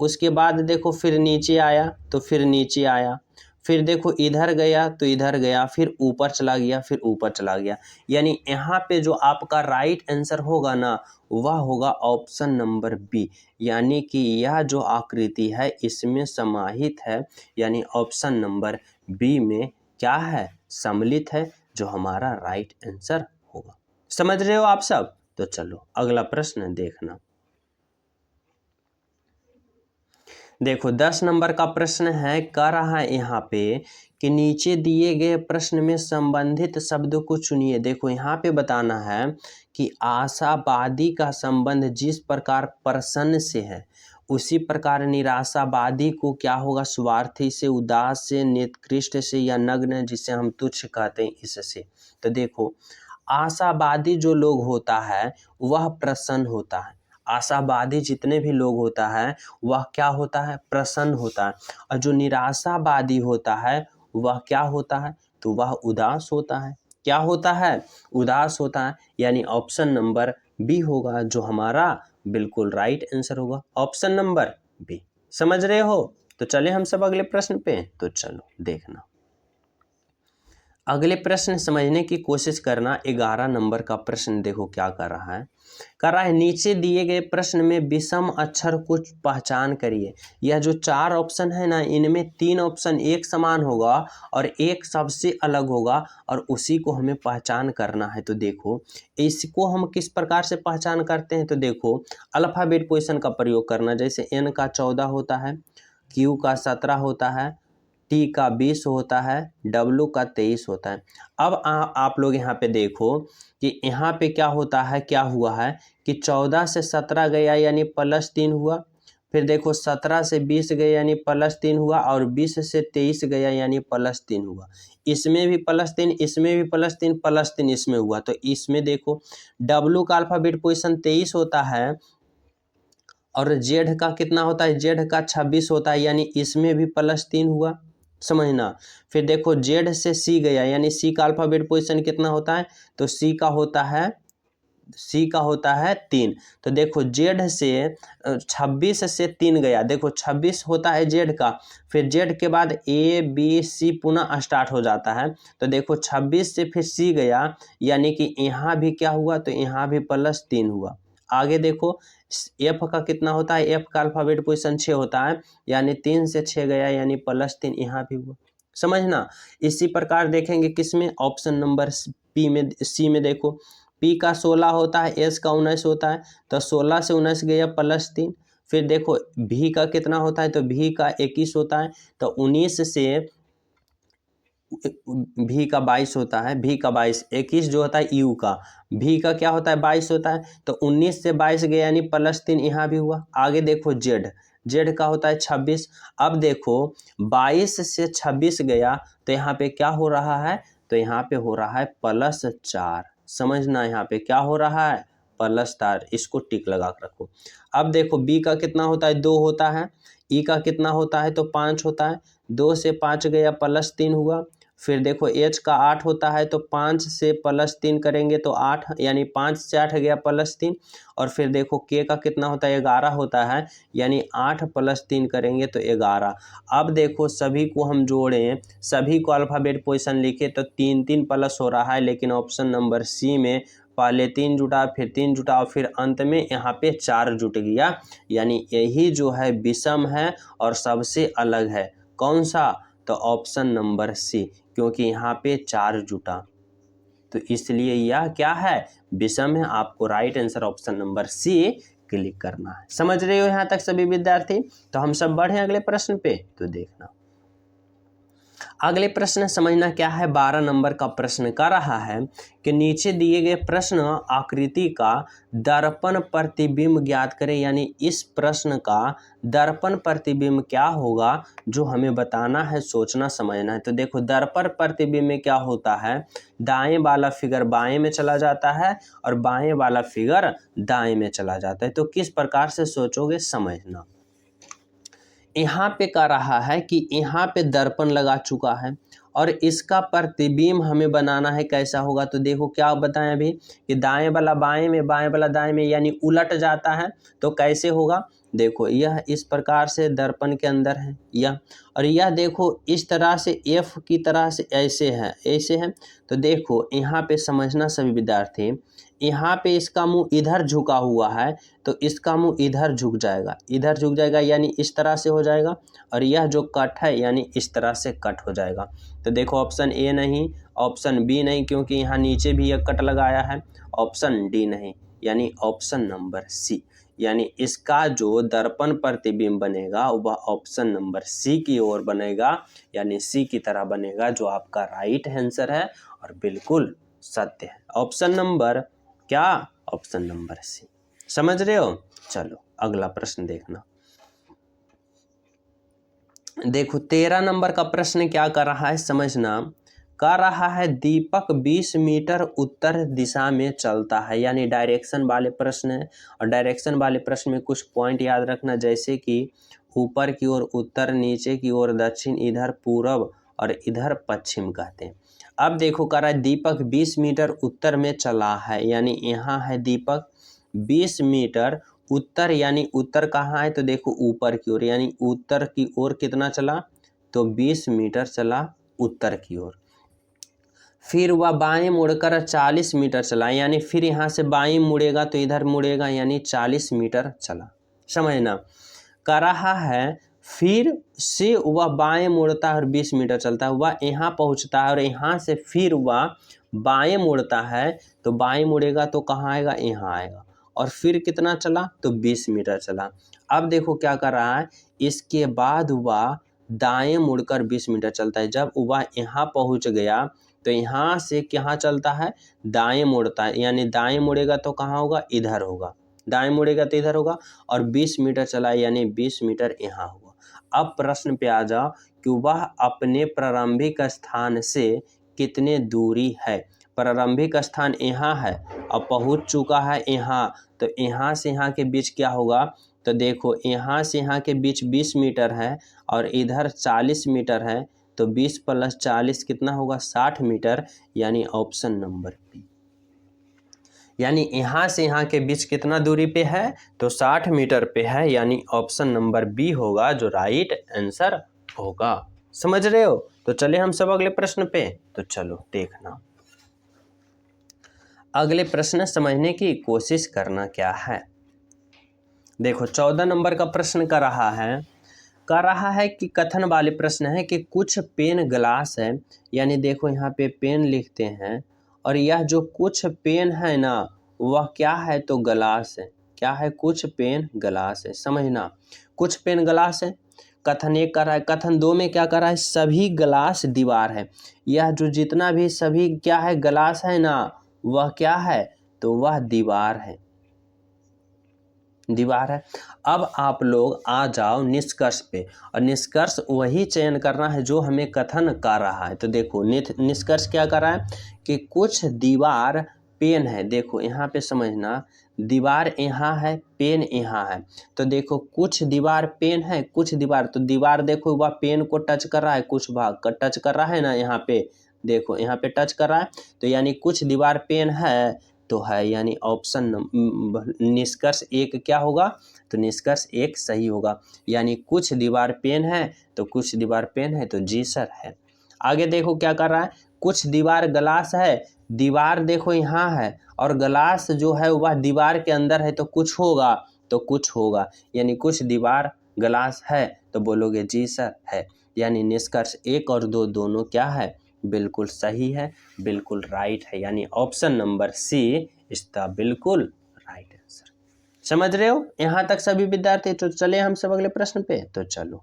उसके बाद देखो फिर नीचे आया तो फिर नीचे आया, फिर देखो इधर गया तो इधर गया, फिर ऊपर चला गया, फिर ऊपर चला गया। यानी यहाँ पे जो आपका राइट आंसर होगा ना वह होगा ऑप्शन नंबर बी। यानी कि यह जो आकृति है इसमें समाहित है, यानी ऑप्शन नंबर बी में क्या है, सम्मिलित है, जो हमारा राइट आंसर होगा। समझ रहे हो आप सब? तो चलो अगला प्रश्न देखना। देखो 10 नंबर का प्रश्न है, कह रहा है यहाँ पे कि नीचे दिए गए प्रश्न में संबंधित शब्द को चुनिए। देखो यहाँ पे बताना है कि आशावादी का संबंध जिस प्रकार प्रसन्न से है उसी प्रकार निराशावादी को क्या होगा, स्वार्थी से, उदास से, निकृष्ट से या नग्न जिसे हम तुच्छ कहते हैं इससे। तो देखो आशावादी जो लोग होता है वह प्रसन्न होता है, आशावादी जितने भी लोग होता है वह क्या होता है, प्रसन्न होता है। और जो निराशावादी होता है वह क्या होता है, तो वह उदास होता है। क्या होता है, उदास होता है। यानी ऑप्शन नंबर बी होगा जो हमारा बिल्कुल राइट आंसर होगा, ऑप्शन नंबर बी। समझ रहे हो? तो चले हम सब अगले प्रश्न पे। तो चलो देखना, अगले प्रश्न समझने की कोशिश करना। 11 नंबर का प्रश्न देखो क्या कर रहा है, कर रहा है नीचे दिए गए प्रश्न में विषम अक्षर को पहचान करिए। यह जो 4 ऑप्शन है ना इनमें 3 ऑप्शन एक समान होगा और एक सबसे अलग होगा और उसी को हमें पहचान करना है। तो देखो इसको हम किस प्रकार से पहचान करते हैं, तो देखो अल्फ़ाबेट पोजीशन का प्रयोग करना। जैसे एन का 14 होता है, क्यू का 17 होता है, टी का 20 होता है, डब्लू का 23 होता है। अब आप लोग यहाँ पे देखो कि यहाँ पे क्या होता है, क्या हुआ है कि 14 से 17 गया यानी +3 हुआ, फिर देखो 17 से 20 गया यानी +3 हुआ और 20 से 23 गया यानी +3 हुआ। इसमें भी +3, इसमें भी +3, +3 इसमें हुआ। तो इसमें देखो डब्लू का अल्फ़ाबेट पोजीशन 23 होता है और जेड का कितना होता है, जेड का 26 होता है, यानी इसमें भी +3 हुआ। समझना। फिर देखो जेड से सी गया यानी सी का अल्फ़ाबेट पोजीशन कितना होता है, तो सी का होता है 3। तो देखो जेड से 26 से 3 गया, देखो 26 होता है जेड का, फिर जेड के बाद ए बी सी पुनः स्टार्ट हो जाता है। तो देखो 26 से फिर सी गया यानी कि यहाँ भी क्या हुआ, तो यहाँ भी +3 हुआ। आगे देखो एफ का कितना होता है, एफ का अल्फ़ाबेट पोजीशन 6 होता है, यानी 3 से 6 गया यानी +3 यहाँ भी हुआ। समझना। इसी प्रकार देखेंगे किसमें, ऑप्शन नंबर पी में, सी में देखो पी का 16 होता है, एस का 19 होता है, तो 16 से 19 गया +3। फिर देखो भी का कितना होता है, तो भी का 21 होता है, तो 19 से भी का 22 होता है, भी का 22, 21 जो होता है यू का, भी का क्या होता है 22 होता है, तो 19 से 22 गया यानी +3 यहाँ भी हुआ। आगे देखो जेड, जेड का होता है 26। अब देखो 22 से 26 गया तो यहाँ पे क्या हो रहा है, तो यहाँ पे हो रहा है +4। समझना, यहाँ पे क्या हो रहा है, +4। इसको टिक लगा कर रखो। अब देखो बी का कितना होता है, 2 होता है, ई का कितना होता है, तो 5 होता है, 2 से 5 गया +3 हुआ। फिर देखो एच का 8 होता है, तो 5 से +3 करेंगे तो 8, यानी 5 से 8 गया +3। और फिर देखो के का कितना होता है, 11 होता है, यानी 8 + 3 करेंगे तो 11। अब देखो सभी को हम जोड़ें, सभी को अल्फ़ाबेट पोजीशन लिखे तो 3 3 प्लस हो रहा है, लेकिन ऑप्शन नंबर सी में पहले 3 जुटा, फिर 3 जुटा और फिर अंत में यहाँ पे 4 जुट गया। यानी यही जो है विषम है और सबसे अलग है। कौन सा, तो ऑप्शन नंबर सी, क्योंकि यहाँ पे 4 जुटा, तो इसलिए यह क्या है, विषम है। आपको right answer option number C click करना है। समझ रहे हो यहाँ तक सभी विद्यार्थी? तो हम सब बढ़े अगले प्रश्न पे, तो देखना अगले प्रश्न समझना क्या है। 12 नंबर का प्रश्न कर रहा है कि नीचे दिए गए प्रश्न आकृति का दर्पण प्रतिबिंब ज्ञात करें। यानी इस प्रश्न का दर्पण प्रतिबिंब क्या होगा जो हमें बताना है, सोचना समझना है। तो देखो दर्पण प्रतिबिंब में क्या होता है, दाएं वाला फिगर बाएं में चला जाता है और बाएं वाला फिगर दाएं में चला जाता है। तो किस प्रकार से सोचोगे समझना। यहाँ पे कह रहा है कि यहाँ पे दर्पण लगा चुका है और इसका प्रतिबिंब हमें बनाना है, कैसा होगा। तो देखो क्या बताएं अभी कि दाएं वाला बाएं में, बाएं वाला दाएं में, यानी उलट जाता है। तो कैसे होगा, देखो यह इस प्रकार से दर्पण के अंदर है यह, और यह देखो इस तरह से एफ की तरह से ऐसे है, ऐसे है। तो देखो यहाँ पे समझना सभी विद्यार्थी, यहाँ पे इसका मुंह इधर झुका हुआ है तो इसका मुंह इधर झुक जाएगा, इधर झुक जाएगा यानी इस तरह से हो जाएगा। और यह जो कट है यानी इस तरह से कट हो जाएगा। तो देखो ऑप्शन ए नहीं, ऑप्शन बी नहीं, क्योंकि यहाँ नीचे भी यह कट लगाया है। ऑप्शन डी नहीं, यानी ऑप्शन नंबर सी, यानी इसका जो दर्पण प्रतिबिंब बनेगा वह ऑप्शन नंबर सी की ओर बनेगा, यानी सी की तरह बनेगा, जो आपका राइट आंसर है और बिल्कुल सत्य है। ऑप्शन नंबर क्या, ऑप्शन नंबर सी। समझ रहे हो? चलो अगला प्रश्न देखना। देखो 13 नंबर का प्रश्न क्या कर रहा है समझना। कर रहा है दीपक 20 मीटर उत्तर दिशा में चलता है, यानी डायरेक्शन वाले प्रश्न है। और डायरेक्शन वाले प्रश्न में कुछ पॉइंट याद रखना, जैसे कि ऊपर की ओर उत्तर, नीचे की ओर दक्षिण, इधर पूरब और इधर पश्चिम कहते हैं। अब देखो कर रहा है दीपक 20 मीटर उत्तर में चला है, यानी यहाँ है दीपक 20 मीटर उत्तर, यानी उत्तर कहाँ है, तो देखो ऊपर की ओर, यानी उत्तर की ओर कितना चला, तो 20 मीटर चला उत्तर की ओर। फिर वह बाएं मुड़कर 40 मीटर चला, यानी फिर यहाँ से बाएं मुड़ेगा तो इधर मुड़ेगा, यानी 40 मीटर चला। समझना, कर रहा है फिर से वह बाएं मुड़ता है और 20 मीटर चलता है, वह यहाँ पहुँचता है और यहाँ से फिर वह बाएं मुड़ता है, तो बाएं मुड़ेगा तो कहाँ आएगा, यहाँ आएगा। और फिर कितना चला, तो 20 मीटर चला। अब देखो क्या कर रहा है, इसके बाद वह दाएं मुड़कर 20 मीटर चलता है। जब वह यहाँ पहुँच गया तो यहाँ से कहाँ चलता है, दाएं मुड़ता है, यानी दाएं मुड़ेगा तो कहाँ होगा, इधर होगा, दाएं मुड़ेगा तो इधर होगा। और 20 मीटर चला यानी 20 मीटर यहाँ होगा। अब प्रश्न पे आ जाओ कि वह अपने प्रारंभिक स्थान से कितने दूरी है। प्रारंभिक स्थान यहाँ है, अब पहुँच चुका है यहाँ, तो यहाँ से यहाँ के बीच क्या होगा, तो देखो यहाँ से यहाँ के बीच 20 मीटर है और इधर 40 मीटर है, तो 20 + 40 कितना होगा, 60 मीटर, यानी ऑप्शन नंबर बी। यानी यहाँ से यहाँ के बीच कितना दूरी पे है, तो 60 मीटर पे है, यानी ऑप्शन नंबर बी होगा जो राइट आंसर होगा। समझ रहे हो? तो चले हम सब अगले प्रश्न पे, तो चलो देखना अगले प्रश्न समझने की कोशिश करना क्या है। देखो 14 नंबर का प्रश्न कर रहा है कि कथन वाले प्रश्न है कि कुछ पेन ग्लास है, यानी देखो यहाँ पे पेन लिखते हैं और यह जो कुछ पेन है ना वह क्या है, तो ग्लास है। क्या है, कुछ पेन ग्लास है। समझना, कुछ पेन ग्लास है। कथन 1 कर रहा है। कथन 2 में क्या कर रहा है, सभी ग्लास दीवार है। यह जो जितना भी सभी क्या है ग्लास है ना वह क्या है, तो वह दीवार है, दीवार है। अब आप लोग आ जाओ निष्कर्ष पे, और निष्कर्ष वही चयन करना है जो हमें कथन कर रहा है। तो देखो निष्कर्ष क्या कर रहा है कि कुछ दीवार पेन है। देखो यहाँ पे समझना, दीवार यहाँ है, पेन यहाँ है। तो देखो कुछ दीवार पेन है, कुछ दीवार, तो दीवार देखो वह पेन को टच कर रहा है, कुछ भाग का टच कर रहा है ना, यहाँ पे देखो यहाँ पे टच कर रहा है, तो यानी कुछ दीवार पेन है तो है, यानी ऑप्शन निष्कर्ष 1 क्या होगा, तो निष्कर्ष 1 सही होगा। यानी कुछ दीवार पेन है तो कुछ दीवार पेन है, तो जी सर है। आगे देखो क्या कर रहा है, कुछ दीवार ग्लास है। दीवार देखो यहाँ है और ग्लास जो है वह दीवार के अंदर है, तो कुछ होगा, तो कुछ होगा, यानी कुछ दीवार ग्लास है, तो बोलोगे जी सर है। यानी निष्कर्ष 1 और 2 दोनों क्या है, बिल्कुल सही है, बिल्कुल राइट है, यानी option number C is the बिल्कुल राइट आंसर। समझ रहे हो यहाँ तक सभी विद्यार्थी? तो चले हम सब अगले प्रश्न पे। तो चलो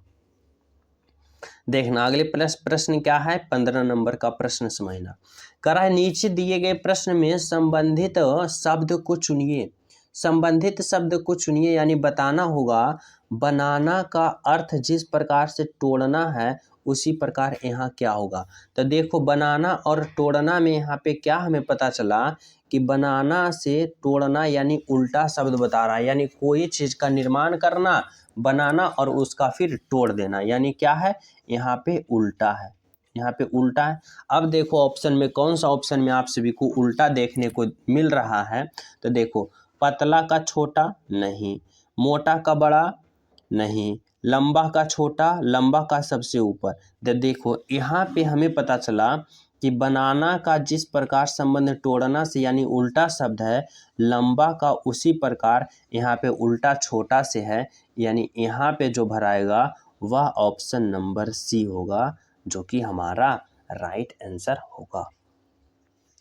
देखना अगले प्रश्न क्या है, 15 नंबर का प्रश्न समझना। कह रहा है नीचे दिए गए प्रश्न में संबंधित शब्द को चुनिए। संबंधित शब्द को चुनिए यानी बताना होगा। बनाना का अर्थ जिस प्रकार से तोड़ना है उसी प्रकार यहाँ क्या होगा। तो देखो बनाना और तोड़ना में यहाँ पे क्या हमें पता चला कि बनाना से तोड़ना यानी उल्टा शब्द बता रहा है, यानी कोई चीज़ का निर्माण करना, बनाना और उसका फिर तोड़ देना, यानी क्या है यहाँ पे उल्टा है, यहाँ पे उल्टा है। अब देखो ऑप्शन में कौन सा ऑप्शन में आप सभी को उल्टा देखने को मिल रहा है। तो देखो पतला का छोटा नहीं, मोटा का बड़ा नहीं, लंबा का छोटा, लंबा का सबसे ऊपर। तो देखो यहाँ पे हमें पता चला कि बनाना का जिस प्रकार संबंध तोड़ना से यानी उल्टा शब्द है, लंबा का उसी प्रकार यहाँ पे उल्टा छोटा से है, यानी यहाँ पे जो भराएगा वह ऑप्शन नंबर सी होगा, जो कि हमारा राइट आंसर होगा।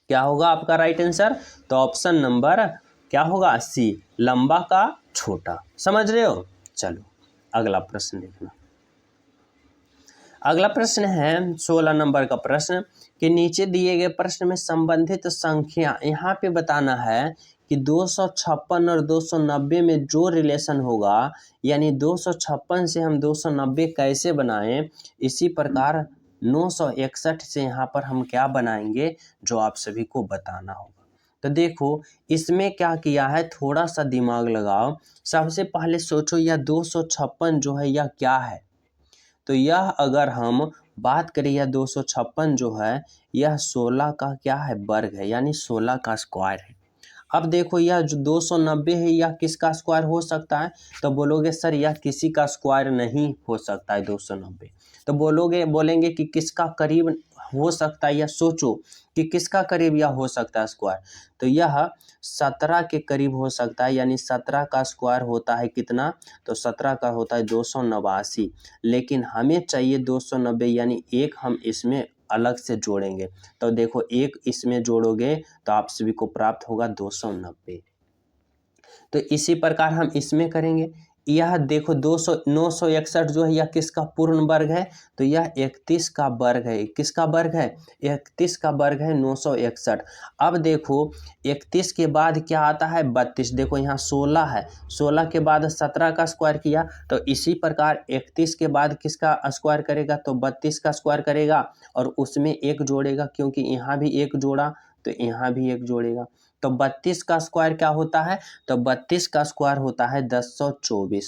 क्या होगा आपका राइट आंसर? तो ऑप्शन नंबर क्या होगा? सी, लंबा का छोटा। समझ रहे हो? चलो अगला प्रश्न देखना। अगला प्रश्न है 16 नंबर का प्रश्न कि नीचे दिए गए प्रश्न में संबंधित संख्या यहाँ पे बताना है कि 256 और 290 में जो रिलेशन होगा, यानी 256 से हम 290 कैसे बनाएं, इसी प्रकार 961 से यहाँ पर हम क्या बनाएंगे, जो आप सभी को बताना होगा। तो देखो इसमें क्या किया है, थोड़ा सा दिमाग लगाओ। सबसे पहले सोचो यह 256 जो है यह क्या है। तो यह अगर हम बात करें यह 256 जो है यह 16 का क्या है, वर्ग है, यानी 16 का स्क्वायर है। अब देखो यह जो 290 है यह किसका स्क्वायर हो सकता है? तो बोलोगे सर यह किसी का स्क्वायर नहीं हो सकता है 290। तो बोलेंगे कि किसका करीब हो सकता है, या सोचो कि किसका करीब यह हो सकता है स्क्वायर। तो यह 17 के करीब हो सकता है, यानी 17 का स्क्वायर होता है कितना? तो 17 का होता है 289। लेकिन हमें चाहिए 290, यानी एक हम इसमें अलग से जोड़ेंगे। तो देखो एक इसमें जोड़ोगे तो आप सभी को प्राप्त होगा 290। तो इसी प्रकार हम इसमें करेंगे। यह देखो 961 जो है यह किसका पूर्ण वर्ग है? तो यह 31 का वर्ग है। किसका वर्ग है? 31 का वर्ग है 961। अब देखो 31 के बाद क्या आता है? 32। देखो यहाँ 16 है, 16 के बाद 17 का स्क्वायर किया, तो इसी प्रकार 31 के बाद किसका स्क्वायर करेगा? तो 32 का स्क्वायर करेगा और उसमें एक जोड़ेगा, क्योंकि यहाँ भी एक जोड़ा तो यहाँ भी एक जोड़ेगा। तो 32 का स्क्वायर क्या होता है? तो 32 का स्क्वायर होता है 1024।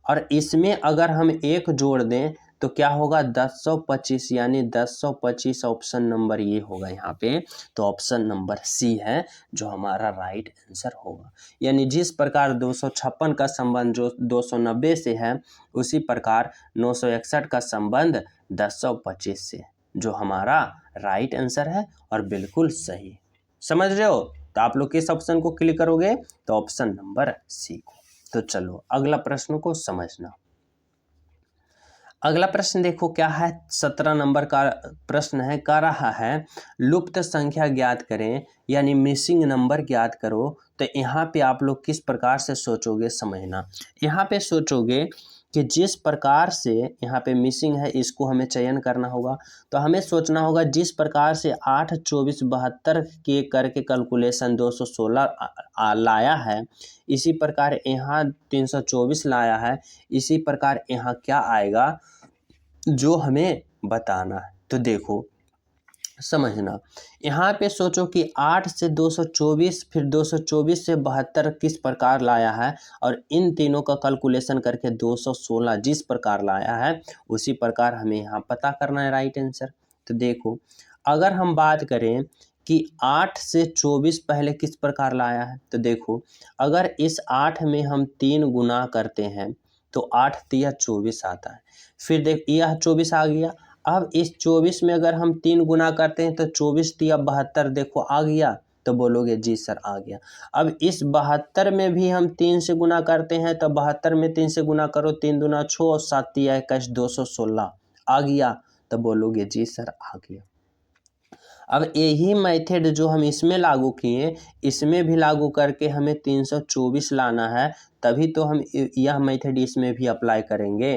और इसमें अगर हम एक जोड़ दें तो क्या होगा? 1025, यानी 1025 ऑप्शन नंबर ये होगा यहाँ पे। तो ऑप्शन नंबर सी है जो हमारा राइट आंसर होगा। यानी जिस प्रकार 256 का संबंध जो 290 से है, उसी प्रकार 961 का संबंध 1025 से, जो हमारा राइट आंसर है और बिल्कुल सही। समझ रहे हो? तो आप लोग किस ऑप्शन को क्लिक करोगे? तो ऑप्शन नंबर सी को। तो चलो अगला प्रश्न को समझना। अगला प्रश्न देखो क्या है, 17 नंबर का प्रश्न है। कह रहा है लुप्त संख्या ज्ञात करें, यानी मिसिंग नंबर ज्ञात करो। तो यहाँ पे आप लोग किस प्रकार से सोचोगे समझना। यहाँ पे सोचोगे कि जिस प्रकार से यहाँ पे मिसिंग है इसको हमें चयन करना होगा। तो हमें सोचना होगा जिस प्रकार से 8, 24, 72 के करके कैलकुलेशन 216 लाया है, इसी प्रकार यहाँ 324 लाया है। इसी प्रकार यहाँ क्या आएगा जो हमें बताना है। तो देखो समझना, यहाँ पे सोचो कि 8 से 224, फिर 224 से 72 किस प्रकार लाया है, और इन तीनों का कैलकुलेशन करके 216 जिस प्रकार लाया है उसी प्रकार हमें यहाँ पता करना है राइट आंसर। तो देखो अगर हम बात करें कि 8 से 24 पहले किस प्रकार लाया है, तो देखो अगर इस 8 में हम 3 गुना करते हैं तो 8 तिया 24 आता है। फिर देख यह 24 आ गया। अब इस 24 में अगर हम 3 गुना करते हैं तो 24 तिया 72 देखो आ गया। तो बोलोगे जी सर आ गया। अब इस 72 में भी हम 3 से गुना करते हैं, तो 72 में 3 से गुना करो, 3 दूना 6 और 7 तिया 21 216 आ गया। तो बोलोगे जी सर आ गया। अब यही मेथड जो हम इसमें लागू किए, इसमें भी लागू करके हमें 324 लाना है, तभी तो हम यह मेथड इसमें भी अप्लाई करेंगे।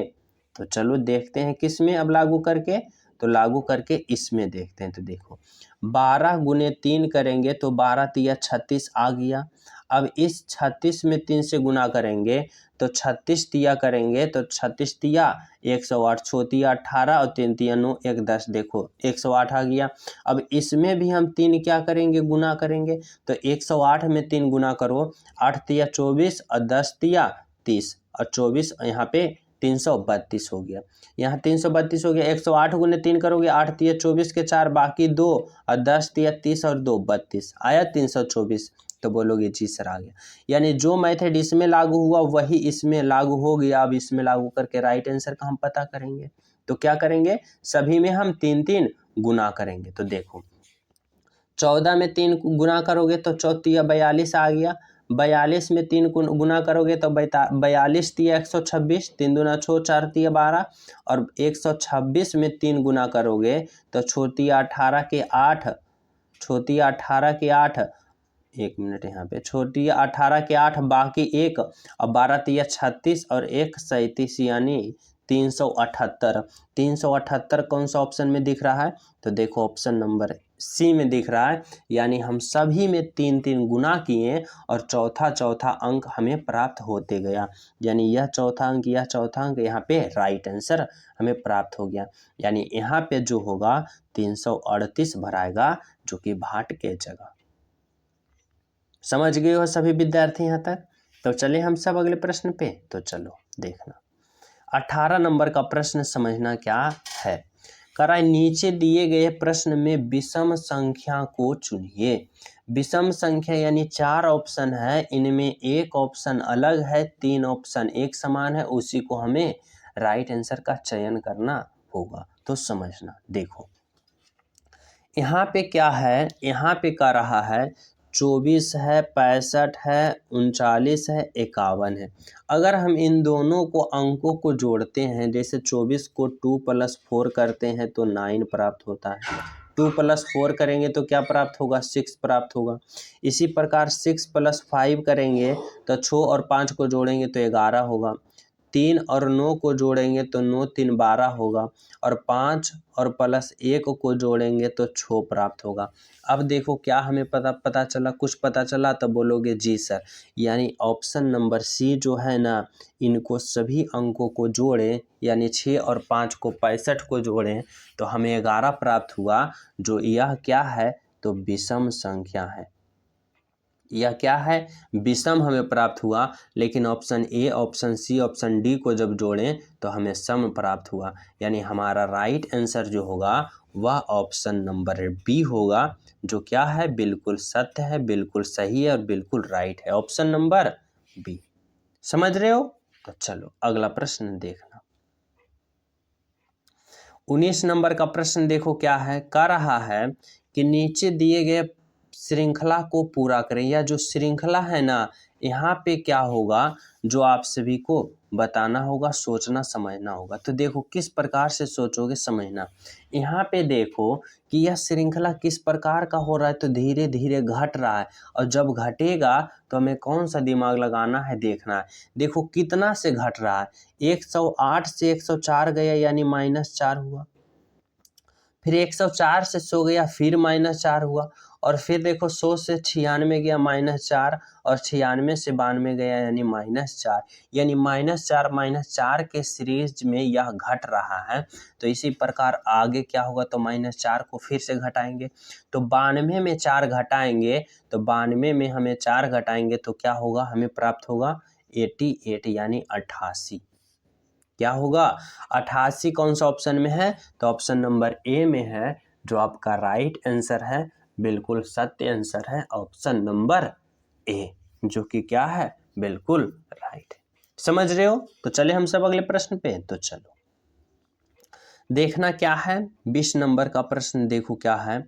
तो चलो देखते हैं किस में अब लागू करके, तो लागू करके इसमें देखते हैं। तो देखो 12 गुने 3 करेंगे तो 12 तिया 36 आ गया। अब इस 36 में 3 से गुना करेंगे तो 36 तिया करेंगे तो 36 तिया 108, छोतिया 18 और 3 तिया 9, 1 10, देखो 108 आ गया। अब इसमें भी हम 3 क्या करेंगे, गुना करेंगे, तो 108 में 3 गुना करो, 8 तिया 24 और 10 तिया 30 और 24 यहाँ पे 332 हो गया। यहाँ 332 हो गया। 108 गुने 3 करोगे, 8 तिया 24 के 4 बाकी 2 और 10 तिया 30 और 2 32 आया 324। तो बोलोगे जी सर आ गया। यानी जो मेथड इसमें लागू हुआ वही इसमें लागू हो गया। अब इसमें लागू करके राइट आंसर का हम पता करेंगे। तो क्या करेंगे, सभी में हम 3 गुना करेंगे। तो देखो 14 में 3 गुना करोगे तो 4 तिया 42 आ गया। 42 में 3 गुना करोगे तो 42 तिया 126, 3 दूना 6, 4 तिया 12 और 126 में 3 गुना करोगे तो छोतिया 18 के 8, छोतिया 18 के 8, 1 मिनट यहाँ पे, छोटी 18 के 8 बाकी 1 और 12 तिया 36 और 1 37 यानी 378। 378 कौन सा ऑप्शन में दिख रहा है, तो देखो ऑप्शन नंबर सी में दिख रहा है। यानी हम सभी में 3 गुना किए और चौथा अंक हमें प्राप्त होते गया। यानी यह चौथा अंक, यह चौथा अंक, यहाँ पे राइट आंसर हमें प्राप्त हो गया। यानी यहाँ पे जो होगा 338 भराएगा, जो कि भाट के जगह। समझ गए हो सभी विद्यार्थी यहाँ तक। तो चलिए हम सब अगले प्रश्न पे। तो चलो देखना 18 नंबर का प्रश्न समझना क्या है। करा नीचे दिए गए प्रश्न में विषम संख्या को चुनिए। विषम संख्या यानी 4 ऑप्शन है, इनमें एक ऑप्शन अलग है, 3 ऑप्शन एक समान है, उसी को हमें राइट आंसर का चयन करना होगा। तो समझना, देखो यहाँ पे क्या है, यहाँ पे क्या रहा है, 24 है, 65 है, 39 है, 51 है। अगर हम इन दोनों को अंकों को जोड़ते हैं, जैसे 24 को 2 + 4 करते हैं तो 9 प्राप्त होता है। 2 + 4 करेंगे तो क्या प्राप्त होगा, 6 प्राप्त होगा। इसी प्रकार 6 + 5 करेंगे तो 6 और 5 को जोड़ेंगे तो 11 होगा। 3 और 9 को जोड़ेंगे तो 9 3 12 होगा और 5 और +1 को जोड़ेंगे तो 6 प्राप्त होगा। अब देखो क्या हमें पता चला, कुछ पता चला तो बोलोगे जी सर। यानी ऑप्शन नंबर सी जो है ना, इनको सभी अंकों को जोड़ें, यानी 6 और 5 को 65 को जोड़ें तो हमें 11 प्राप्त हुआ। जो यह क्या है, तो विषम संख्या है। यह क्या है, विषम हमें प्राप्त हुआ। लेकिन option A, option C, option D को जब जोड़ें तो हमें सम प्राप्त हुआ। यानी हमारा राइट आंसर जो होगा वह ऑप्शन नंबर बी होगा, जो क्या है, बिल्कुल सत्य है, बिल्कुल सही है और बिल्कुल राइट है। Option number B. समझ रहे हो। तो चलो अगला प्रश्न देखना। 19 नंबर का प्रश्न देखो क्या है, कह रहा है कि नीचे दिए गए श्रृंखला को पूरा करें। या जो श्रृंखला है ना, यहाँ पे क्या होगा, जो आप सभी को बताना होगा, सोचना समझना होगा। तो देखो किस प्रकार से सोचोगे, समझना। यहाँ पे देखो कि यह श्रृंखला किस प्रकार का हो रहा है, तो धीरे धीरे घट रहा है। और जब घटेगा तो हमें कौन सा दिमाग लगाना है, देखना है। देखो कितना से घट रहा है, 108 से 104 गया यानी -4 हुआ। फिर 104 से 100 गया फिर -4 हुआ। और फिर देखो 100 से 96 गया -4 और 96 से 92 गया यानी -4। यानी -4 के सीरीज में यह घट रहा है। तो इसी प्रकार आगे क्या होगा, तो -4 को फिर से घटाएंगे। तो 92 में 4 घटाएंगे, तो 92 में हमें 4 घटाएंगे तो क्या होगा, हमें प्राप्त होगा 88 यानी 88। क्या होगा, 88 कौन सा ऑप्शन में है, तो ऑप्शन नंबर ए में है, जो आपका राइट आंसर है, बिल्कुल सत्य आंसर है ऑप्शन नंबर ए, जो कि क्या है, बिल्कुल राइट है। समझ रहे हो। तो चले हम सब अगले प्रश्न पे। तो चलो देखना क्या है, 20 नंबर का प्रश्न देखो क्या है।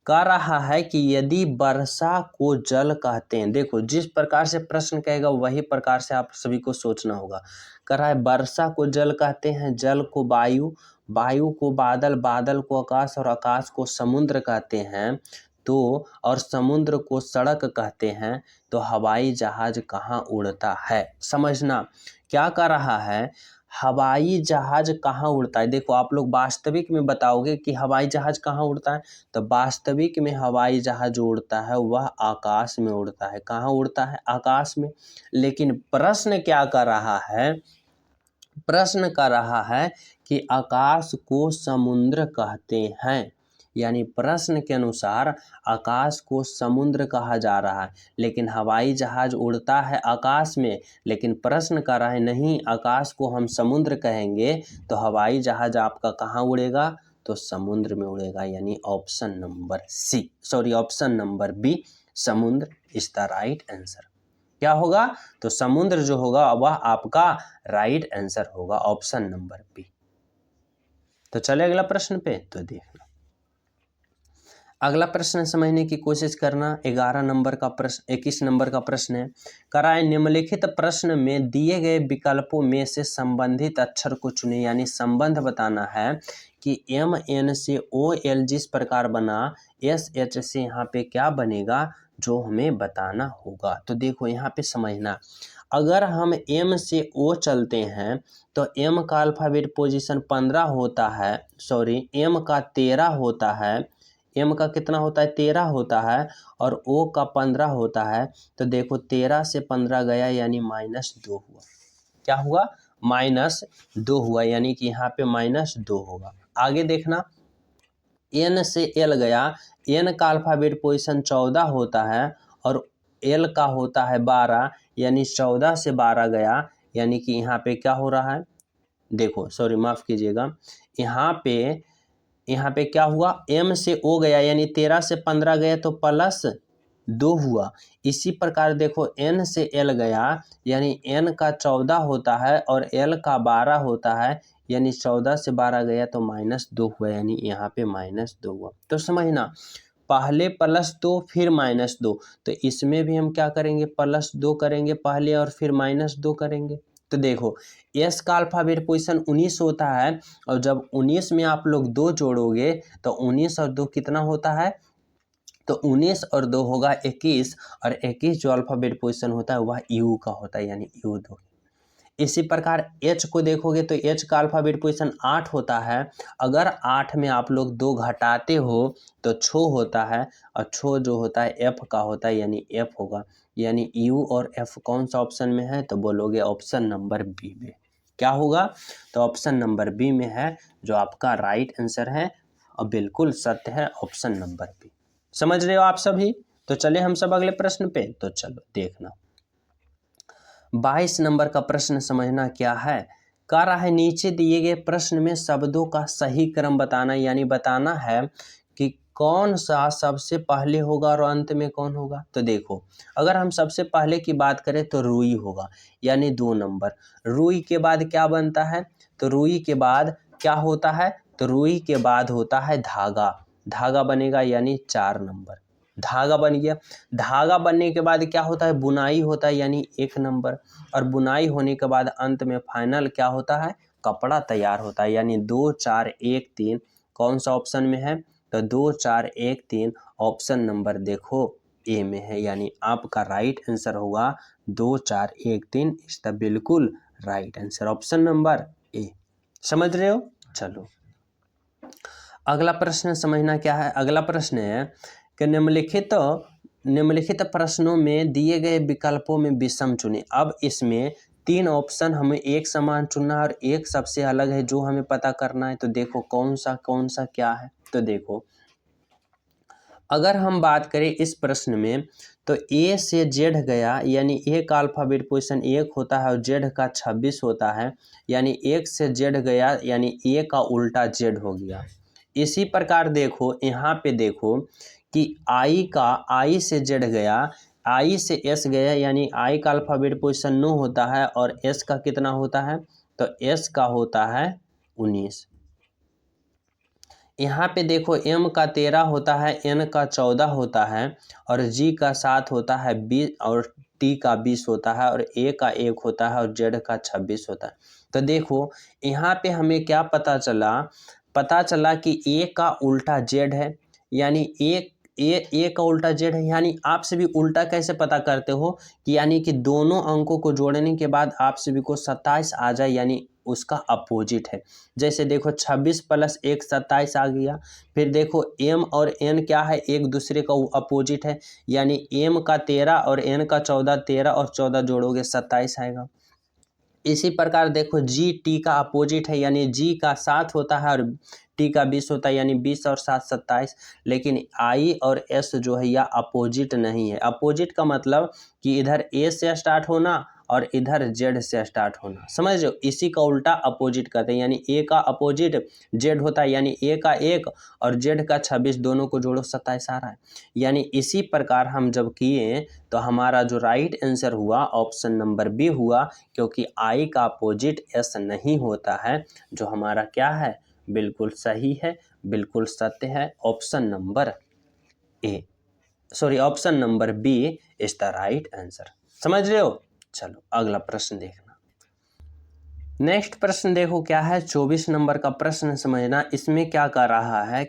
कह रहा है कि यदि वर्षा को जल कहते हैं, देखो जिस प्रकार से प्रश्न कहेगा वही प्रकार से आप सभी को सोचना होगा। कह रहा है वर्षा को जल कहते हैं, जल को वायु, वायु को बादल, बादल को आकाश और आकाश को समुद्र कहते हैं तो और समुद्र को सड़क कहते हैं, तो हवाई जहाज कहाँ उड़ता है? समझना क्या कर रहा है, हवाई जहाज कहाँ उड़ता है। देखो आप लोग वास्तविक में बताओगे कि हवाई जहाज कहाँ उड़ता है, तो वास्तविक में हवाई जहाज उड़ता है वह आकाश में उड़ता है। कहाँ उड़ता है? आकाश में। लेकिन प्रश्न क्या कर रहा है, प्रश्न कर रहा है कि आकाश को समुद्र कहते हैं, यानी प्रश्न के अनुसार आकाश को समुद्र कहा जा रहा है, लेकिन हवाई जहाज उड़ता है आकाश में। लेकिन प्रश्न कर रहा है नहीं, आकाश को हम समुद्र कहेंगे तो हवाई जहाज आपका कहाँ उड़ेगा? तो समुद्र में उड़ेगा, यानी option number C, sorry option number B, समुद्र इज द राइट आंसर। क्या होगा? तो समुद्र जो होगा वह आपका राइट आंसर होगा, ऑप्शन नंबर बी। तो चले अगला प्रश्न पे, तो देखना अगला प्रश्न समझने की कोशिश करना। 11 नंबर का प्रश्न, 21 नंबर का प्रश्न है, कराए निम्नलिखित प्रश्न में दिए गए विकल्पों में से संबंधित अक्षर को चुने, यानी संबंध बताना है कि एम एन से ओ एल जिस प्रकार बना, एस एच से यहाँ पे क्या बनेगा, जो हमें बताना होगा। तो देखो यहाँ पे समझना, अगर हम एम से ओ चलते हैं तो एम का अल्फ़ाबेट पोजीशन 15 होता है, सॉरी एम का 13 होता है, एम का कितना होता है? 13 होता है, और ओ का 15 होता है। तो देखो 13 से 15 गया यानी -2 हुआ। क्या हुआ? -2 हुआ, यानी कि यहाँ पे -2 होगा। आगे देखना, एन से एल गया, एन का अल्फ़ाबेट पोजीशन 14 होता है और एल का होता है 12, यानी 14 से 12 गया, यानी कि यहाँ पे क्या हो रहा है, देखो सॉरी माफ़ कीजिएगा, यहाँ पे क्या हुआ, एम से ओ गया यानी 13 से 15 गया तो +2 हुआ। इसी प्रकार देखो एन से एल गया यानी एन का 14 होता है और एल का 12 होता है, यानी 14 से 12 गया तो -2 हुआ, यानी यहाँ पे -2 हुआ। तो समझना, पहले +2 फिर -2, तो इसमें भी हम क्या करेंगे, +2 करेंगे पहले और फिर -2 करेंगे। तो देखो एस का अल्फ़ाबेट पोजीशन 19 होता है, और जब 19 में आप लोग 2 जोड़ोगे तो 19 और 2 कितना होता है, तो 19 और 2 होगा 21, और 21 जो अल्फ़ाबेट पोजीशन होता है वह यू का होता है, यानी यू 2। इसी प्रकार एच को देखोगे तो एच का अल्फ़ाबेट पोजीशन 8 होता है, अगर 8 में आप लोग 2 घटाते हो तो छो होता है, और छो जो होता है एफ का होता है, यानी एफ होगा, यानी यू और एफ कौन सा ऑप्शन में है, तो बोलोगे ऑप्शन नंबर बी में। क्या होगा? तो ऑप्शन नंबर बी में है जो आपका राइट आंसर है, और बिल्कुल सत्य है ऑप्शन नंबर बी। समझ रहे हो आप सभी? तो चले हम सब अगले प्रश्न पे, तो चलो देखना 22 नंबर का प्रश्न समझना क्या है। कह रहा है नीचे दिए गए प्रश्न में शब्दों का सही क्रम बताना, यानी बताना है कि कौन सा सबसे पहले होगा और अंत में कौन होगा। तो देखो अगर हम सबसे पहले की बात करें तो रुई होगा, यानी 2 नंबर। रुई के बाद क्या बनता है, तो रुई के बाद क्या होता है, तो रुई के बाद होता है धागा, धागा बनेगा, यानी 4 नंबर। धागा बन गया, धागा बनने के बाद क्या होता है, बुनाई होता है, यानी 1 नंबर, और बुनाई होने के बाद अंत में फाइनल क्या होता है, कपड़ा तैयार होता है, यानी 2 4 1 3 कौन सा ऑप्शन में है, तो 2 4 1 3 ऑप्शन नंबर देखो ए में है, यानी आपका राइट आंसर होगा 2 4 1 3 इस द बिल्कुल right answer, option number A. समझ रहे हो? चलो अगला प्रश्न समझना क्या है। अगला प्रश्न है कि निम्नलिखित प्रश्नों में दिए गए विकल्पों में विषम चुनें। अब इसमें 3 ऑप्शन हमें एक समान चुनना है और एक सबसे अलग है जो हमें पता करना है। तो देखो कौन सा क्या है। तो देखो अगर हम बात करें इस प्रश्न में, तो ए से जेड गया, यानी ए का अल्फ़ाबेट पोजीशन 1 होता है और जेड का 26 होता है, यानी 1 से जेड गया यानी ए का उल्टा जेड हो गया। इसी प्रकार देखो यहाँ पे देखो कि आई से जेड गया, आई से एस गया, यानी आई का अल्फ़ाबेट पोजीशन 9 होता है और एस का कितना होता है, तो एस का होता है 19। यहाँ पे देखो एम का 13 होता है, एन का 14 होता है और जी का 7 होता है 20 और टी का 20 होता है और ए का 1 होता है और जेड का 26 होता है। तो देखो यहाँ पे हमें क्या पता चला कि ए का उल्टा जेड है, यानी ए का उल्टा जेड है। यानी आप सभी उल्टा कैसे पता करते हो कि यानी कि दोनों अंकों को जोड़ने के बाद आप सभी को 27 आ जाए, यानी उसका अपोजिट है। जैसे देखो 26 + 1 27 आ गया। फिर देखो m और n क्या है, एक दूसरे का अपोजिट है, यानी m का 13 और n का 14, 13 और 14 जोड़ोगे 27 आएगा। इसी प्रकार देखो जी टी का अपोजिट है, यानी जी का 7 होता है और टी का 20 होता है, यानी 20 और 7 27। लेकिन आई और एस जो है यह अपोजिट नहीं है। अपोजिट का मतलब कि इधर ए से स्टार्ट होना और इधर जेड से स्टार्ट होना, समझ रहे हो। इसी का उल्टा अपोजिट कहते हैं, यानी ए का अपोजिट जेड होता है, यानी ए का 1 और जेड का 26, दोनों को जोड़ो 27 आ रहा है। यानी इसी प्रकार हम जब किए तो हमारा जो राइट आंसर हुआ ऑप्शन नंबर बी हुआ, क्योंकि आई का अपोजिट एस नहीं होता है, जो हमारा क्या है, बिल्कुल सही है, बिल्कुल सत्य है। Option number option number B is the right answer. समझ रहे हो। चलो अगला प्रश्न देखना। नेक्स्ट प्रश्न देखो क्या है, 24 नंबर का प्रश्न समझना। इसमें क्या कर रहा है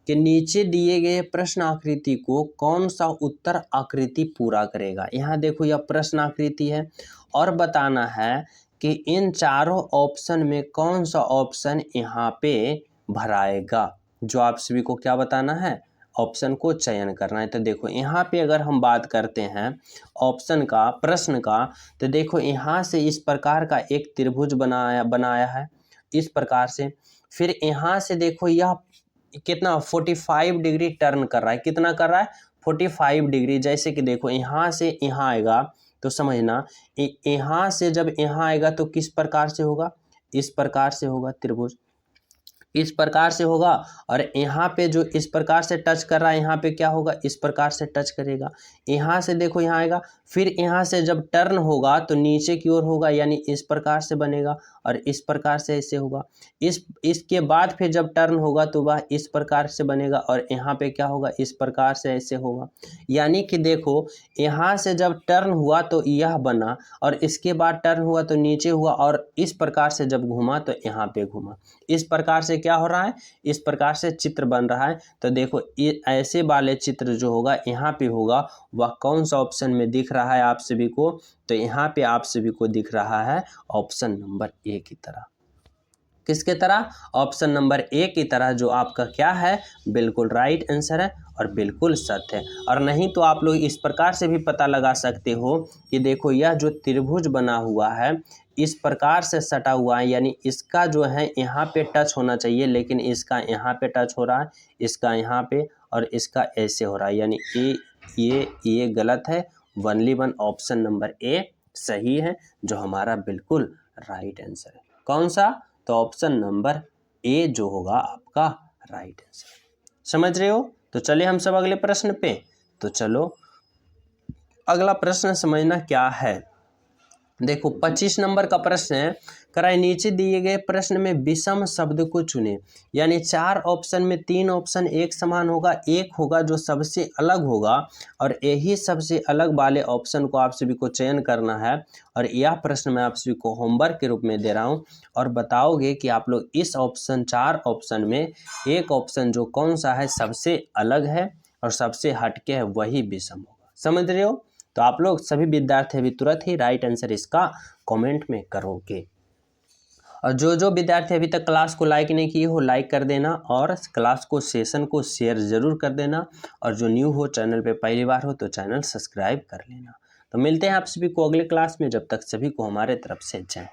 कि नीचे दिए गए प्रश्न आकृति को कौन सा उत्तर आकृति पूरा करेगा। यहाँ देखो यह प्रश्न आकृति है और बताना है कि इन चारों ऑप्शन में कौन सा ऑप्शन यहाँ पे भराएगा। जो आप सभी को क्या बताना है, ऑप्शन को चयन करना है। तो देखो यहाँ पे अगर हम बात करते हैं ऑप्शन का, प्रश्न का, तो देखो यहाँ से इस प्रकार का एक त्रिभुज बनाया है इस प्रकार से। फिर यहाँ से देखो यह कितना 45 डिग्री टर्न कर रहा है। कितना कर रहा है, 45 डिग्री। जैसे कि देखो यहाँ से यहाँ आएगा तो समझना, यहाँ से जब यहाँ आएगा तो किस प्रकार से होगा, इस प्रकार से होगा त्रिभुज, इस प्रकार से होगा। और यहाँ पे जो इस प्रकार से टच कर रहा है, यहाँ पे क्या होगा, इस प्रकार से टच करेगा। यहाँ से देखो यहाँ आएगा, फिर यहाँ से जब टर्न होगा तो नीचे की ओर होगा, यानी इस प्रकार से बनेगा और इस प्रकार से ऐसे होगा। इसके बाद फिर जब टर्न होगा तो वह इस प्रकार से बनेगा और यहाँ पे क्या होगा, इस प्रकार से ऐसे होगा। यानी कि देखो यहाँ से जब टर्न हुआ तो यह बना और इसके बाद टर्न हुआ तो नीचे हुआ और इस प्रकार से जब घूमा तो यहाँ पे घूमा। इस प्रकार से क्या हो रहा है, इस प्रकार से चित्र बन रहा है। तो देखो ये ऐसे वाले चित्र जो होगा यहाँ पे होगा, वह कौन सा ऑप्शन में दिख रहा है आप सभी को, तो यहाँ पे आप सभी को दिख रहा है ऑप्शन नंबर ए की तरह। किसके तरह, ऑप्शन नंबर ए की तरह, जो आपका क्या है, बिल्कुल राइट आंसर है और बिल्कुल सत्य है। और नहीं तो आप लोग इस प्रकार से भी पता लगा सकते हो कि देखो यह जो त्रिभुज बना हुआ है इस प्रकार से सटा हुआ है, यानी इसका जो है यहाँ पे टच होना चाहिए, लेकिन इसका यहाँ पे टच हो रहा है, इसका यहाँ पे और इसका ऐसे हो रहा है, यानी ये गलत है। Only one option number A सही है, जो हमारा बिल्कुल राइट आंसर है। कौन सा, तो ऑप्शन नंबर ए जो होगा आपका राइट आंसर। समझ रहे हो। तो चलिए हम सब अगले प्रश्न पे। तो चलो अगला प्रश्न समझना क्या है। देखो 25 नंबर का प्रश्न है, कराए नीचे दिए गए प्रश्न में विषम शब्द को चुने। यानी 4 ऑप्शन में 3 ऑप्शन एक समान होगा, एक होगा जो सबसे अलग होगा और यही सबसे अलग वाले ऑप्शन को आप सभी को चयन करना है। और यह प्रश्न मैं आप सभी को होमवर्क के रूप में दे रहा हूँ और बताओगे कि आप लोग इस ऑप्शन 4 ऑप्शन में एक ऑप्शन जो कौन सा है सबसे अलग है और सबसे हटके है वही विषम होगा। समझ रहे हो। तो आप लोग सभी विद्यार्थी अभी तुरंत ही राइट आंसर इसका कमेंट में करोगे। और जो विद्यार्थी अभी तक क्लास को लाइक नहीं किए हो, लाइक कर देना और क्लास को, सेशन को शेयर ज़रूर कर देना। और जो न्यू हो, चैनल पे पहली बार हो, तो चैनल सब्सक्राइब कर लेना। तो मिलते हैं आप सभी को अगले क्लास में। जब तक सभी को हमारे तरफ से जय।